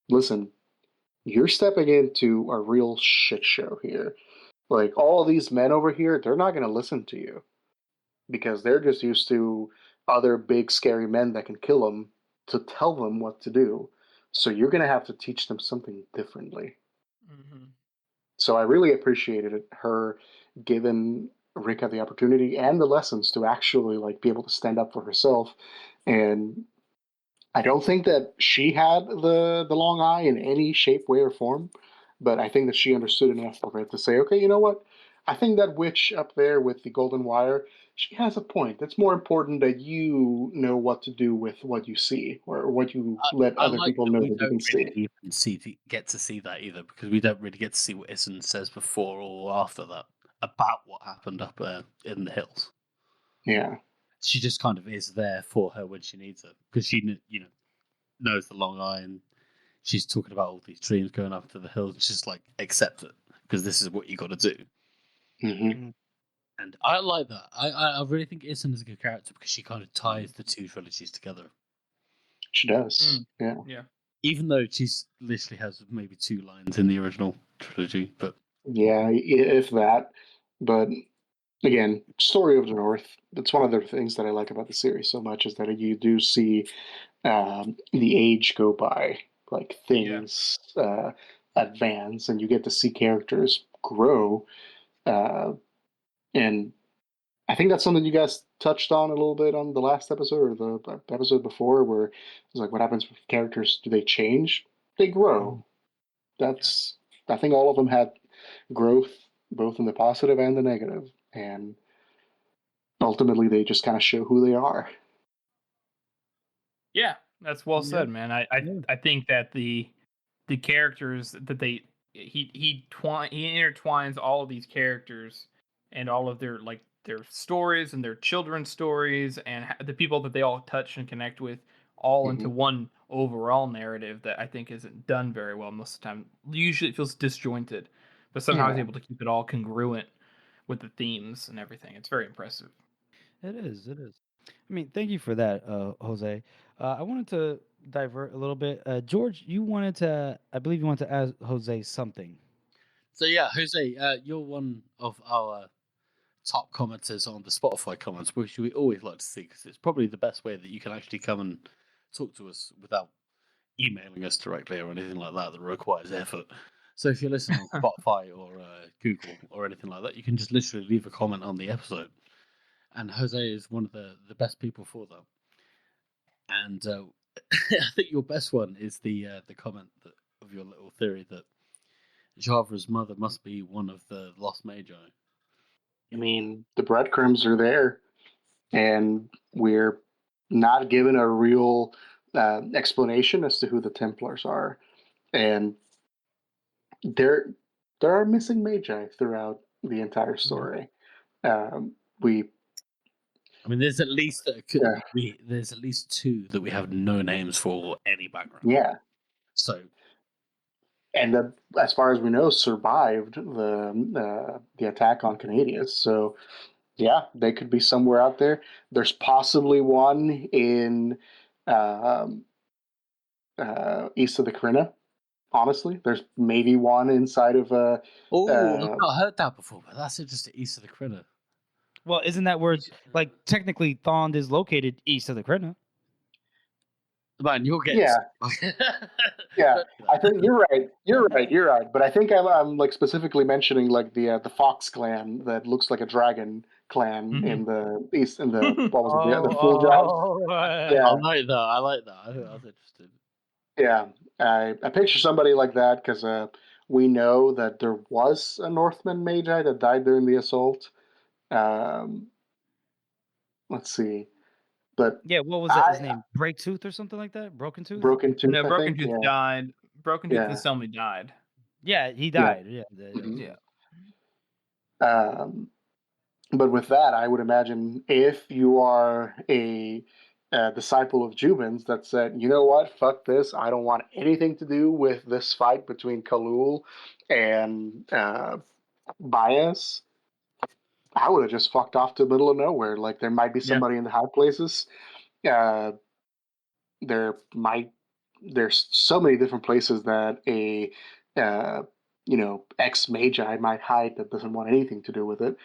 listen, you're stepping into a real shit show here. Like all these men over here, they're not going to listen to you because they're just used to other big scary men that can kill them to tell them what to do. So you're going to have to teach them something differently. Mm-hmm. So I really appreciated her giving Rika the opportunity and the lessons to actually like be able to stand up for herself. And I don't think that she had the long eye in any shape, way, or form, but I think that she understood enough of it to say, okay, you know what? I think that witch up there with the golden wire, she has a point. It's more important that you know what to do with what you see, or what you let I other like people that know we that you don't can see. really even get to see that either, because we don't really get to see what Issen says before or after that about what happened up in the hills. Yeah. She just kind of is there for her when she needs her, because she knows the long eye, and she's talking about all these dreams going up to the hills. It's just like, accept it, because this is what you got to do. Mm-hmm. And I like that. I really think Issen is a good character because she kind of ties the two trilogies together. She does. Yeah. Yeah. Even though she's literally has maybe 2 lines in the original trilogy, but Yeah, if that. But again, Story of the North, that's one of the things that I like about the series so much is that you do see the age go by, like things advance, and you get to see characters grow. And I think that's something you guys touched on a little bit on the last episode or the episode before, where it's like, what happens with characters? Do they change? They grow. That's, I think all of them had growth, both in the positive and the negative, and ultimately they just kind of show who they are. Yeah, that's well Yeah. said, man. I think that the characters that he intertwines all of these characters and all of their their stories and their children's stories and the people that they all touch and connect with all into one overall narrative that I think isn't done very well most of the time. Usually it feels disjointed, but somehow he's Yeah. able to keep it all congruent with the themes and everything. It's very impressive. It is. It is. I mean, thank you for that, Jose. I wanted to divert a little bit. George, you wanted to, I believe you wanted to ask Jose something. so yeah, Jose, you're one of our top commenters on the Spotify comments, which we always like to see because it's probably the best way that you can actually come and talk to us without emailing us directly or anything like that requires effort. So if you're listening on Spotify or Google or anything like that, you can just literally leave a comment on the episode. And Jose is one of the best people for that. And I think your best one is the comment of your little theory that Java's mother must be one of the lost magi. I mean, the breadcrumbs are there, and we're not given a real explanation as to who the Templars are. And there, there are missing magi throughout the entire story. We, I mean, there's at least yeah, there's at least 2 that we have no names for or any background. yeah, So and as far as we know, survived the attack on Canadians. So yeah, they could be somewhere out there. There's possibly one in um, east of the Carina. Honestly, there's maybe one inside of I've uh, not heard that before, but that's just the east of the Critter. Well, isn't that where, like, technically Thond is located east of the Krina? Man, you're getting yeah, yeah. I think you're right. You're right. You're right. But I think I'm like specifically mentioning like the Fox clan that looks like a dragon clan in the east in the what was it the full drive. I Yeah, like that. I like that. I think that's interesting. yeah. I picture somebody like that because we know that there was a Northman Magi that died during the assault. Um, let's see. But Yeah, what was that? His name? Break Tooth or something like that? Broken Tooth? Broken Tooth, No, I Broken think. Tooth Yeah. died. Broken Tooth Yeah. is somebody died. Yeah, he Yeah. died. Yeah. Mhm. Yeah. But with that, I would imagine if you are a disciple of Jubin's that said, you know what, fuck this, I don't want anything to do with this fight between Khalul and Baez, I would have just fucked off to the middle of nowhere. Like, there might be somebody in the high places. Uh, there's so many different places that a ex magi might hide that doesn't want anything to do with it.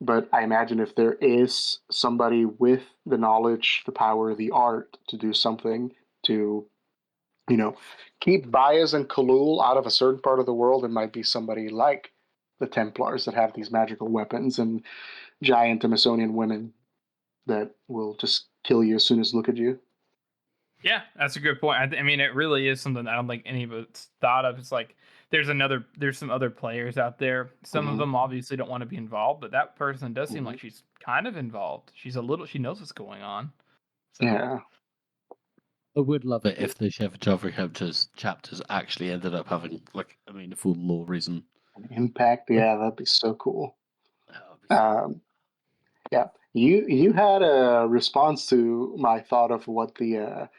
But I imagine if there is somebody with the knowledge, the power, the art to do something to, keep Baez and Khalul out of a certain part of the world, it might be somebody like the Templars that have these magical weapons and giant Amazonian women that will just kill you as soon as look at you. Yeah, that's a good point. I mean, it really is something I don't think any of us thought of. It's like there's some other players out there. Some of them obviously don't want to be involved, but that person does seem like she's kind of involved. She knows what's going on. So. Yeah. I would love it if the Joffrey chapters actually ended up having, a full lore reason. Impact, yeah, that'd be so cool. That would be Yeah, you had a response to my thought of what the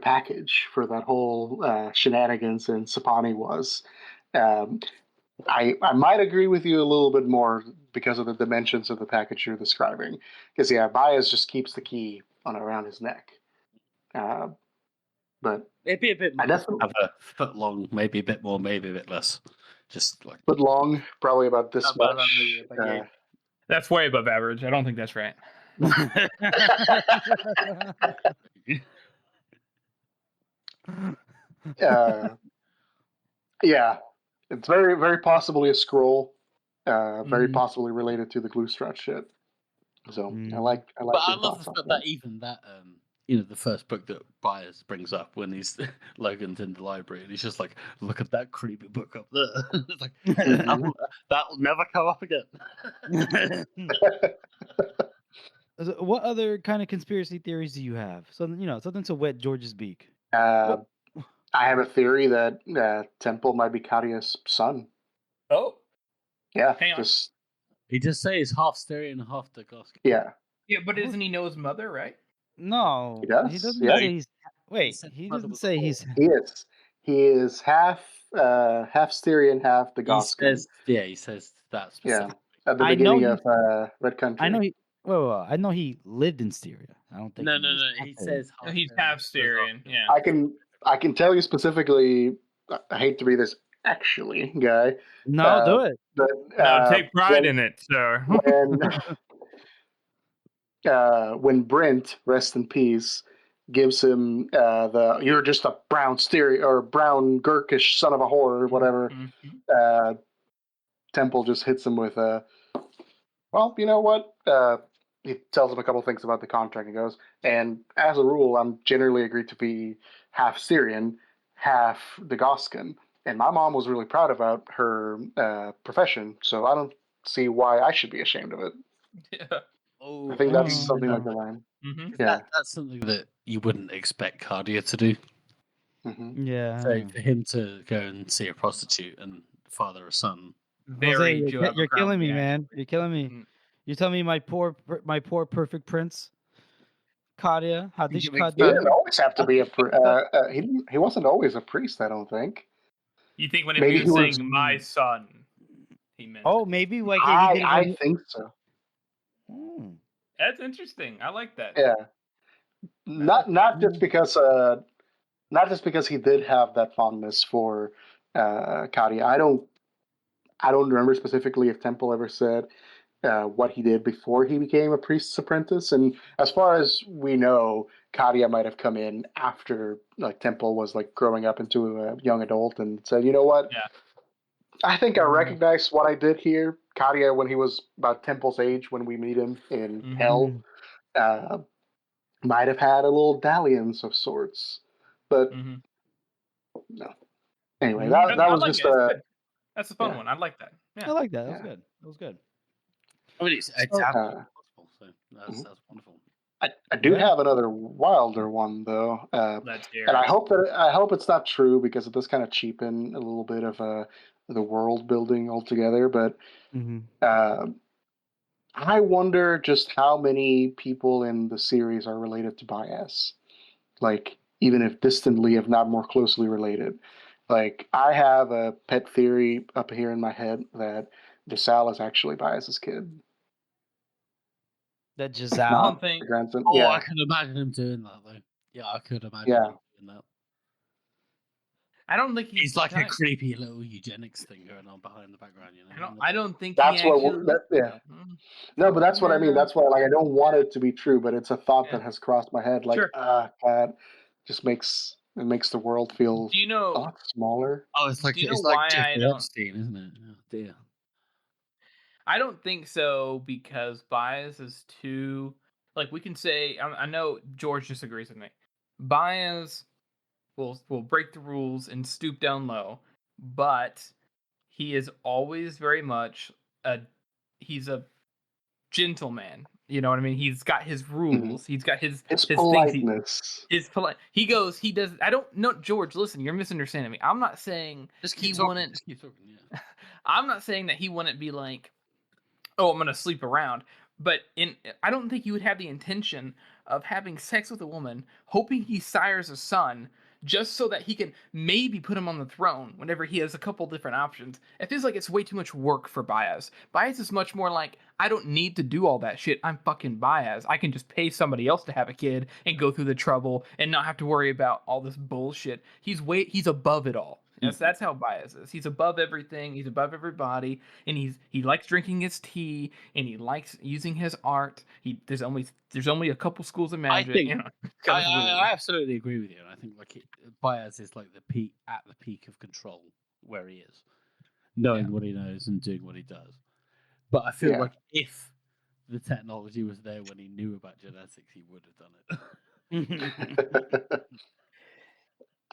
package for that whole shenanigans in Sapani was. Um, I might agree with you a little bit more because of the dimensions of the package you're describing. Because Baez just keeps the key around his neck. But it'd be a bit more. I definitely have a foot long, maybe a bit more, maybe a bit less. Just like foot long, probably about this much. That's way above average. I don't think that's right. Yeah, it's very, very possibly a scroll, very possibly related to the glue strut shit. So I like. But I love the fact that even that, the first book that Byers brings up when he's Logan's in the library, and he's just like, "Look at that creepy book up there." It's like that'll never come up again. What other kind of conspiracy theories do you have? Something to wet George's beak. I have a theory that Temple might be Karia's son. Oh, yeah. Hang on. He just says he's half Styrian and half Dagoskin. Yeah. Yeah, but doesn't he know his mother, right? No, he does. He doesn't yeah. say he's. Wait, he doesn't say he's. He is half Styrian, half Dagoskin. He says that specifically. Yeah, at the beginning of Red Country. I know he. Well, I know he lived in Styria. I don't think. No. He says he's half Styrian. Yeah. I can tell you specifically. I hate to be this actually guy. No, do it. But, take pride in it, sir. When Brent, rest in peace, gives him you're just a brown Styrian or brown Gurkish son of a whore or whatever. Temple just hits him with well, you know what? He tells him a couple things about the contract and goes, and as a rule, I'm generally agreed to be half Syrian, half Dagoskin. And my mom was really proud about her profession, so I don't see why I should be ashamed of it. Yeah. I think that's something like the line. Yeah, that's something that you wouldn't expect Cardia to do. Yeah. So for him to go and see a prostitute and father a son. Jose, you're killing me, man. You're killing me. You're telling me my poor perfect prince, Kadia, Hadish Kadia. He didn't always have to be he wasn't always a priest, I don't think. You think when he was saying my son, he meant? Oh, maybe like I think so. That's interesting. I like that. Yeah. Not just because he did have that fondness for Kadia. I don't remember specifically if Temple ever said what he did before he became a priest's apprentice. And as far as we know, Kadia might have come in after Temple was growing up into a young adult and said, you know what? Yeah. I think I recognize what I did here. Kadia, when he was about Temple's age, when we meet him in Hell, might have had a little dalliance of sorts. But no. Anyway, that was just that's a fun one. I like that. Yeah. I like that. That was good. That was good. I mean, it's absolutely possible. So that's wonderful. I do Yeah. have another wilder one though, Let's hear and it. I hope it's not true because it does kind of cheapen a little bit of the world building altogether. But Mm-hmm. I wonder just how many people in the series are related to Baez, like even if distantly, if not more closely related. Like I have a pet theory up here in my head that DeSalle is actually Baez's kid, That I Giselle. don't think. the grandson. Oh, I Yeah, could imagine him doing that though. Yeah, I could imagine yeah. him doing that. I don't think He's like a kind of- creepy little eugenics thing going on behind the background, you know. I don't think he That's what. actually. Yeah. Mm, No, but that's what I mean. no. That's why, like, I don't want it to be true, but it's a thought Yeah. that has crossed my head. Like, Sure. God, just makes the world feel Do you a know? lot smaller. Oh, it's like Do you know it's like why I Jeffrey don't? Epstein, isn't it? Oh dear. I don't think so because Baez is too. Like we can say, I know George disagrees with me. Baez will break the rules and stoop down low, but he is always very much he's a gentleman. You know what I mean? He's got his rules. He's got his It's things. politeness. His polite. He goes. He does. I don't know, George. Listen, you're misunderstanding me. I'm not saying Just he keep talking. wouldn't. Just keep talking. Yeah. I'm not saying that he wouldn't be like, oh, I'm gonna sleep around. But I don't think he would have the intention of having sex with a woman, hoping he sires a son, just so that he can maybe put him on the throne whenever he has a couple different options. It feels like it's way too much work for Baez. Baez is much more like, I don't need to do all that shit. I'm fucking Baez. I can just pay somebody else to have a kid and go through the trouble and not have to worry about all this bullshit. He's above it all. Yes, that's how Baez is. He's above everything. He's above everybody, and he likes drinking his tea, and he likes using his art. There's only a couple schools of magic. think- you know, got his rules. I absolutely agree with you, and I think like Baez is like the peak of control where he is, knowing what he knows and doing what he does. But I feel Yeah. like if the technology was there when he knew about genetics, he would have done it.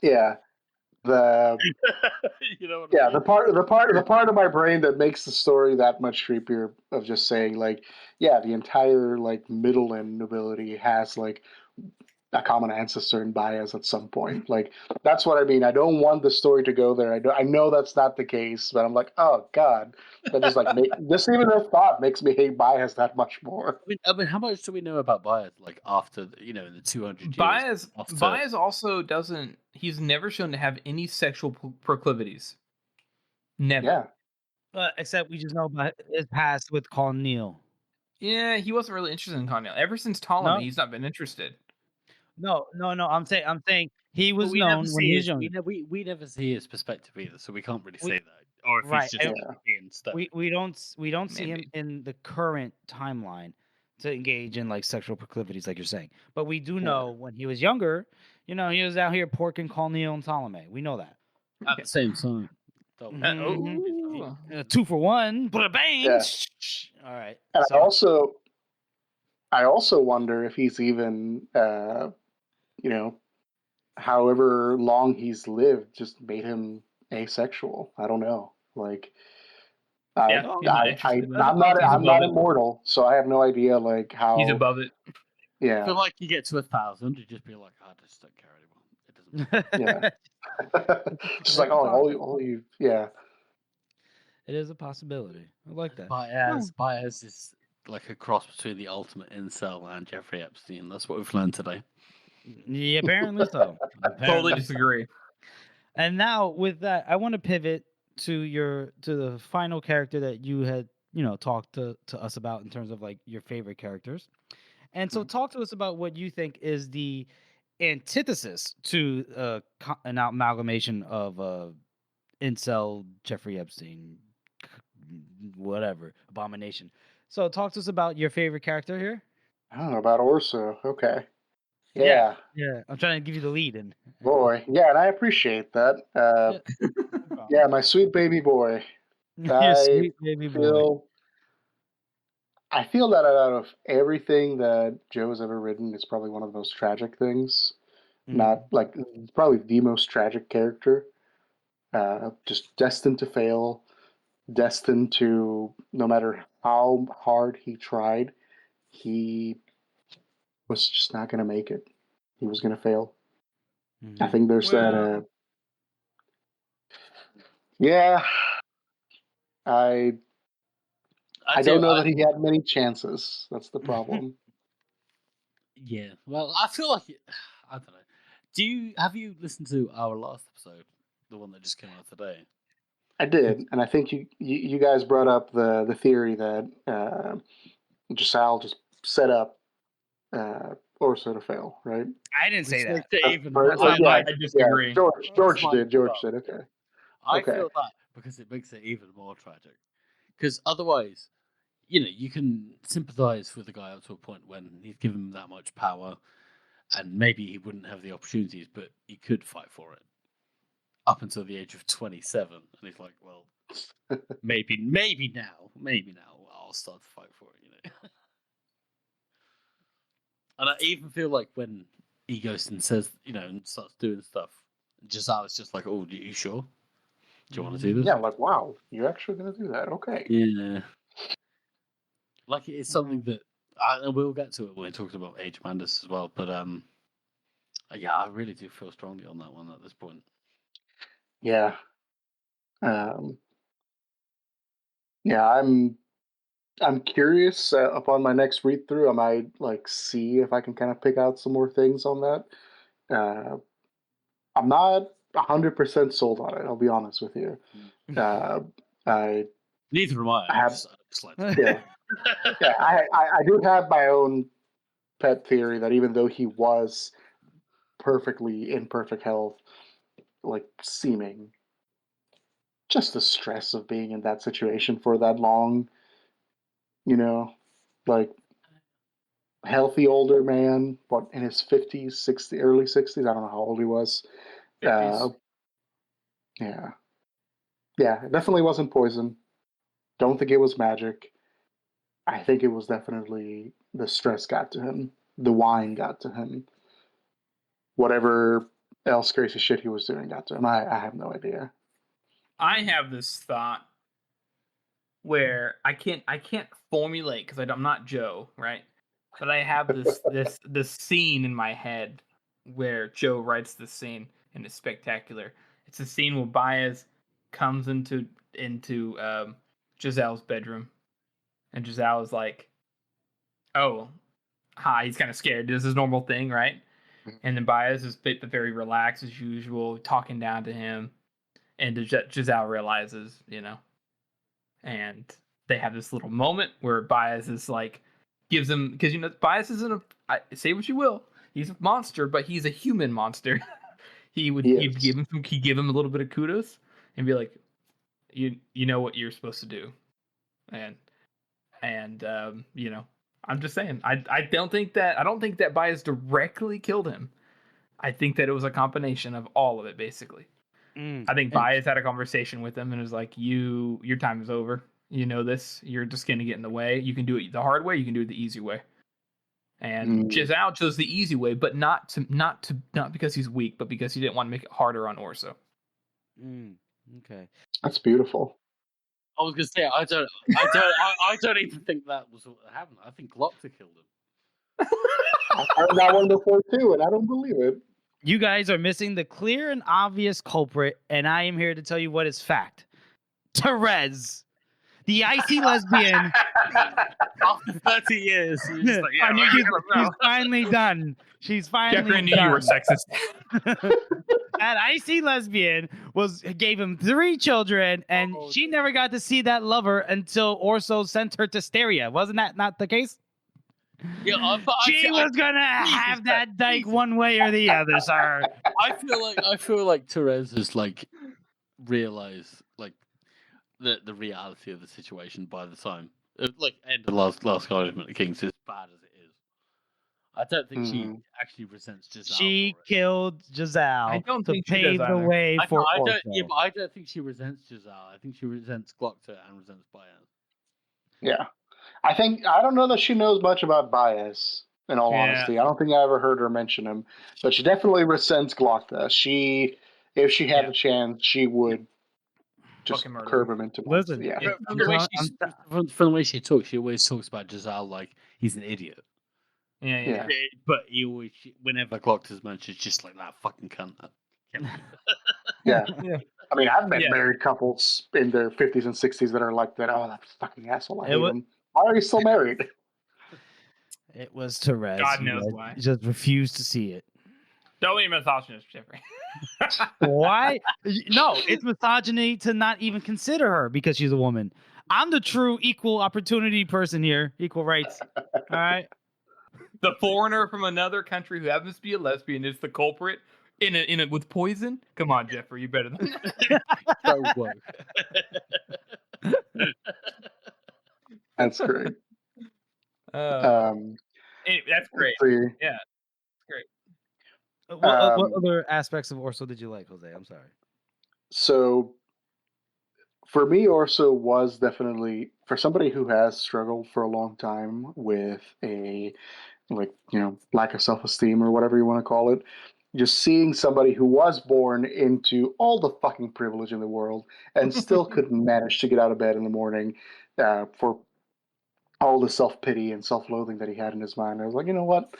Yeah. The You know what yeah, I mean? the part of my brain that makes the story that much creepier of just saying like, yeah, the entire like middleland nobility has like a common ancestor in Baez at some point. Like that's what I mean. I don't want the story to go there. I know that's not the case, but I'm like, oh god, that just like just even the thought makes me hate Baez that much more. I mean, how much do we know about Baez? Like after in the 200 years. Baez also doesn't. He's never shown to have any sexual proclivities. Never. Yeah. Except we just know about his past with Colin Neal. Yeah, he wasn't really interested in Cornell. Ever since Ptolemy, No? he's not been interested. No. I'm saying he But was we never known when see he was his- younger. we never see his perspective either, so we can't really We- say that. Or if right, he's just and- being stuck. We don't see him Maybe. in the current timeline to engage in like sexual proclivities, like you're saying. But we do know when he was younger, he was out here porking Colin Neal and Ptolemy. We know that. At the same time. Ooh. 2 for 1, but a bang. Yeah. All right. And So, I also wonder if he's even however long he's lived just made him asexual. I don't know. Like Yeah, he's not interested. I'm not above it. immortal, so I have no idea like how He's above it. I yeah. feel like you get to 1,000, you just be like, I just don't care anymore. It doesn't matter. Yeah. Just like all you yeah. it is a possibility. I like that. Baez is like a cross between the ultimate incel and Jeffrey Epstein. That's what we've learned today. Yeah, apparently so. Totally Apparently. disagree. And now with that, I want to pivot to the final character that you had, talked to us about in terms of like your favorite characters. And so talk to us about what you think is the antithesis to an amalgamation of incel Jeffrey Epstein, whatever, abomination. So talk to us about your favorite character here. I don't know about Orso. Okay. Yeah. Yeah, I'm trying to give you the lead in. Boy. Yeah, and I appreciate that. Yeah, my sweet baby boy. Your sweet baby boy. I feel that out of everything that Joe has ever written, it's probably one of the most tragic things. Not like it's probably the most tragic character. Just destined to fail, destined to no matter how hard he tried, he was just not going to make it. He was going to fail. Mm-hmm. I think there's Well- that. Yeah, I don't know that he had many chances. That's the problem. Yeah, well, I feel like I don't know. Have you listened to our last episode, the one that just came out today? I did, and I think you guys brought up the theory that Giselle just set up Orso to fail, right? I didn't say that. I disagree. George did. Okay. I Okay. feel that because it makes it even more tragic. Because otherwise, you can sympathize with the guy up to a point when he's given him that much power, and maybe he wouldn't have the opportunities, but he could fight for it up until the age of 27. And he's like, well, maybe now I'll start to fight for it, And I even feel like when he goes and says, and starts doing stuff, Giselle is just like, oh, are you sure? Do you want to do this? Yeah, like, wow, you're actually going to do that? Okay. Yeah. Like, it's something that, and we'll get to it when we talk about Age of Mandus as well, but yeah, I really do feel strongly on that one at this point. Yeah. Yeah, I'm curious. Upon my next read through, I might see if I can kind of pick out some more things on that. I'm not 100% sold on it. I'll be honest with you. I Neither am I. I have- Yeah. yeah, I do have my own pet theory that even though he was perfectly in perfect health, seeming, just the stress of being in that situation for that long, healthy older man, in his 50s, 60s, early 60s, I don't know how old he was. 50s. Yeah, it definitely wasn't poison. Don't think it was magic. I think it was definitely the stress got to him. The wine got to him. Whatever else crazy shit he was doing got to him. I have no idea. I have this thought where I can't formulate because I'm not Joe, right? But I have this scene in my head where Joe writes this scene and it's spectacular. It's a scene where Baez comes into Giselle's bedroom, and Giselle is like, "Oh, hi." He's kind of scared. This is a normal thing, right? And then Baez is very relaxed as usual, talking down to him, and Giselle realizes, and they have this little moment where Baez is like, gives him, because Baez isn't say what you will, he's a monster, but he's a human monster. He'd give him a little bit of kudos and be like, you know what you're supposed to do, and I'm just saying, I don't think that Baez directly killed him. I think that it was a combination of all of it, basically. I think Baez had a conversation with him and was like, your time is over. You know this. You're just going to get in the way. You can do it the hard way. You can do it the easy way. And Giselle chose the easy way, but not because he's weak, but because he didn't want to make it harder on Orso. Okay, that's beautiful. I was gonna say I don't even think that was what happened. I think Glocta killed him. I heard that one before too, and I don't believe it. you guys are missing the clear and obvious culprit, and I am here to tell you what is fact. Therese, the icy lesbian. After 30 years, Like, yeah, she's finally done. She's finally Jeffrey, I knew done. you were sexist. That icy lesbian gave him 3 children, and she never got to see that lover until Orso sent her to Steria. Wasn't that not the case? yeah, She was gonna have that dyke one way or the other, sir. I feel like Therese has realized the reality of the situation by the time end of last Argument of Kings, as bad as it is. I don't think she actually resents Giselle. She for it. killed Giselle I don't to think she pave does the either. way for Orso. But I don't think she resents Giselle. I think she resents Glocta and resents Baez. Yeah. I don't know that she knows much about Baez, in all honesty. I don't think I ever heard her mention him. But she definitely resents Glocta. If she had the chance, she would just Fucking murder curb him. him into Listen, yeah. From the way she talks, she always talks about Giselle like he's an idiot. Yeah. But he always, whenever Glockter's mentioned, it's just like that fucking cunt. Yeah. Yeah. I mean, I've met Yeah. married couples in their 50s and 60s that are like that. Oh, that fucking asshole. I It hate wa- him. Why are you still married? It was Therese. God You knows guys why. just refused to see it. Don't be misogynist, Jeffrey. Why? No, it's misogyny to not even consider her because she's a woman. I'm the true equal opportunity person here, equal rights. All right. The foreigner from another country who happens to be a lesbian is the culprit in a with poison. Come on, Jeffrey, you better than that. So woke. That's great. Anyway, that's great. Let's see. Yeah, great. What other aspects of Orso did you like, Jose? I'm sorry. So for me, Orso was definitely, for somebody who has struggled for a long time with a, like, lack of self-esteem or whatever you want to call it, just seeing somebody who was born into all the fucking privilege in the world and still couldn't manage to get out of bed in the morning for all the self-pity and self-loathing that he had in his mind. I was like, you know what?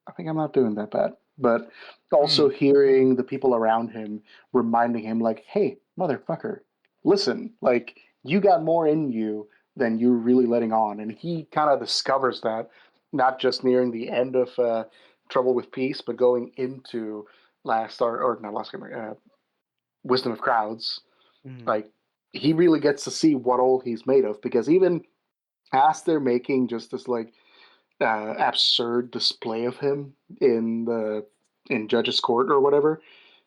I think I'm not doing that bad. But also hearing the people around him reminding him, like, hey, motherfucker, listen, like, you got more in you than you're really letting on. And he kind of discovers that, not just nearing the end of Trouble with Peace, but going into Wisdom of Crowds. Like, he really gets to see what all he's made of, because even as they're making just this, like, absurd display of him in Judge's Court or whatever,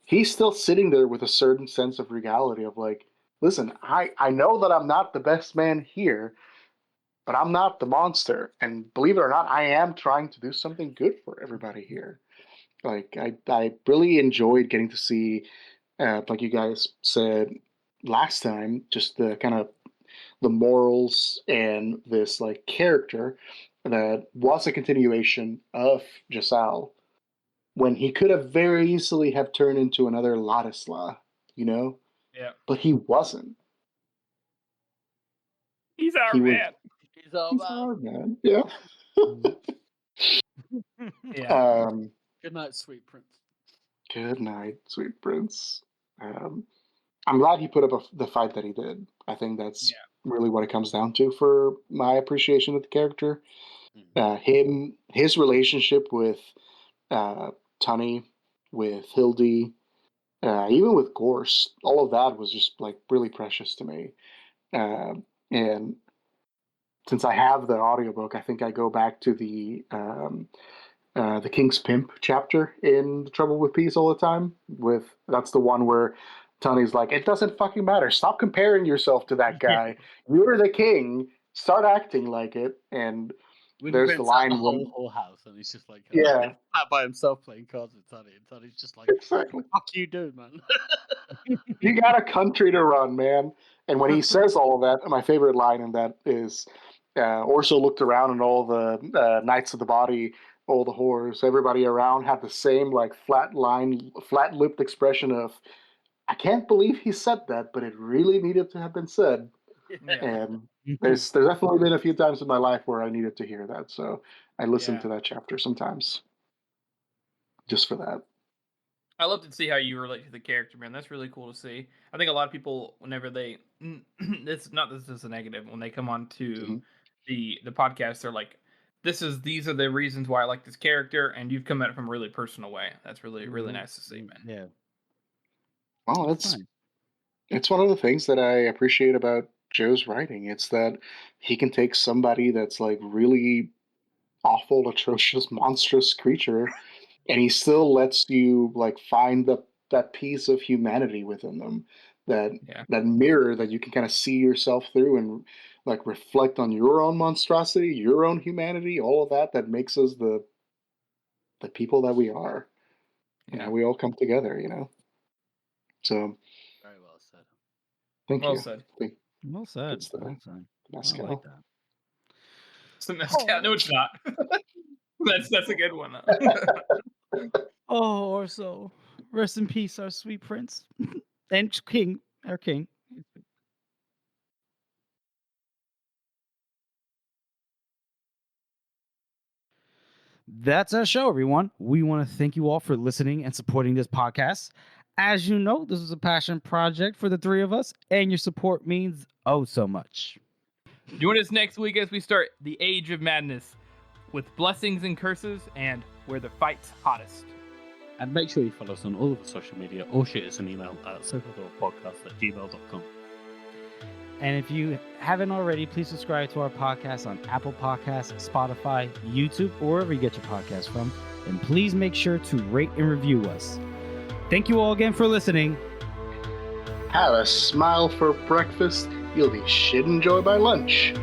he's still sitting there with a certain sense of regality of, like, listen, I know that I'm not the best man here, but I'm not the monster. And believe it or not, I am trying to do something good for everybody here. Like, I really enjoyed getting to see, like you guys said last time, just the kind of the morals and this, like, character that was a continuation of Jasal, when he could have very easily have turned into another Ladisla, Yeah. but he wasn't. He's our He would- man. He's all He's about. our man. Yeah. Yeah. Good night, sweet prince. Good night, sweet prince. I'm glad he put up the fight that he did. I think that's really what it comes down to for my appreciation of the character. His relationship with Tunny, with Hildy, even with Gorse, all of that was just, like, really precious to me. And since I have the audiobook, I think I go back to the King's Pimp chapter in The Trouble with Peace all the time. That's the one where Tony's like, it doesn't fucking matter. Stop comparing yourself to that guy. You're the king. Start acting like it. And When there's he the rents out line the when whole house, and he's just like, Yeah. out by himself playing cards with Tony, and Tony's just like, Exactly. fuck you, dude, man. You got a country to run, man. And when he says all of that, my favorite line in that is Orso looked around, and all the Knights of the Body, all the whores, everybody around had the same, like, flat-lipped expression of, I can't believe he said that, but it really needed to have been said. Yeah. And there's definitely been a few times in my life where I needed to hear that. So I listen to that chapter sometimes just for that. I love to see how you relate to the character, man. That's really cool to see. I think a lot of people, whenever they, this is a negative, when they come on to the podcast, they're like, these are the reasons why I like this character, and you've come at it from a really personal way. That's really, really nice to see, man. Yeah. Well, it's one of the things that I appreciate about Joe's writing. It's that he can take somebody that's, like, really awful, atrocious, monstrous creature, and he still lets you, like, find that piece of humanity within them, that mirror that you can kind of see yourself through and, like, reflect on your own monstrosity, your own humanity, all of that makes us the people that we are. Yeah. We all come together, So Very well said. thank Well you. said. Well said. It's the Well said. mezcal. I like that. It's the mezcal. No, it's not. That's a good one, though. Oh, Orso, rest in peace, our sweet prince and king, our king. That's our show, everyone. We want to thank you all for listening and supporting this podcast. As you know, this is a passion project for the three of us, and your support means oh so much. Join us next week as we start the Age of Madness with blessings and curses and where the fight's hottest. And make sure you follow us on all of the social media or shoot us an email at circledoorpodcast@gmail.com. And if you haven't already, please subscribe to our podcast on Apple Podcasts, Spotify, YouTube, or wherever you get your podcasts from. And please make sure to rate and review us. Thank you all again for listening. Have a smile for breakfast. You'll be shit enjoy by lunch.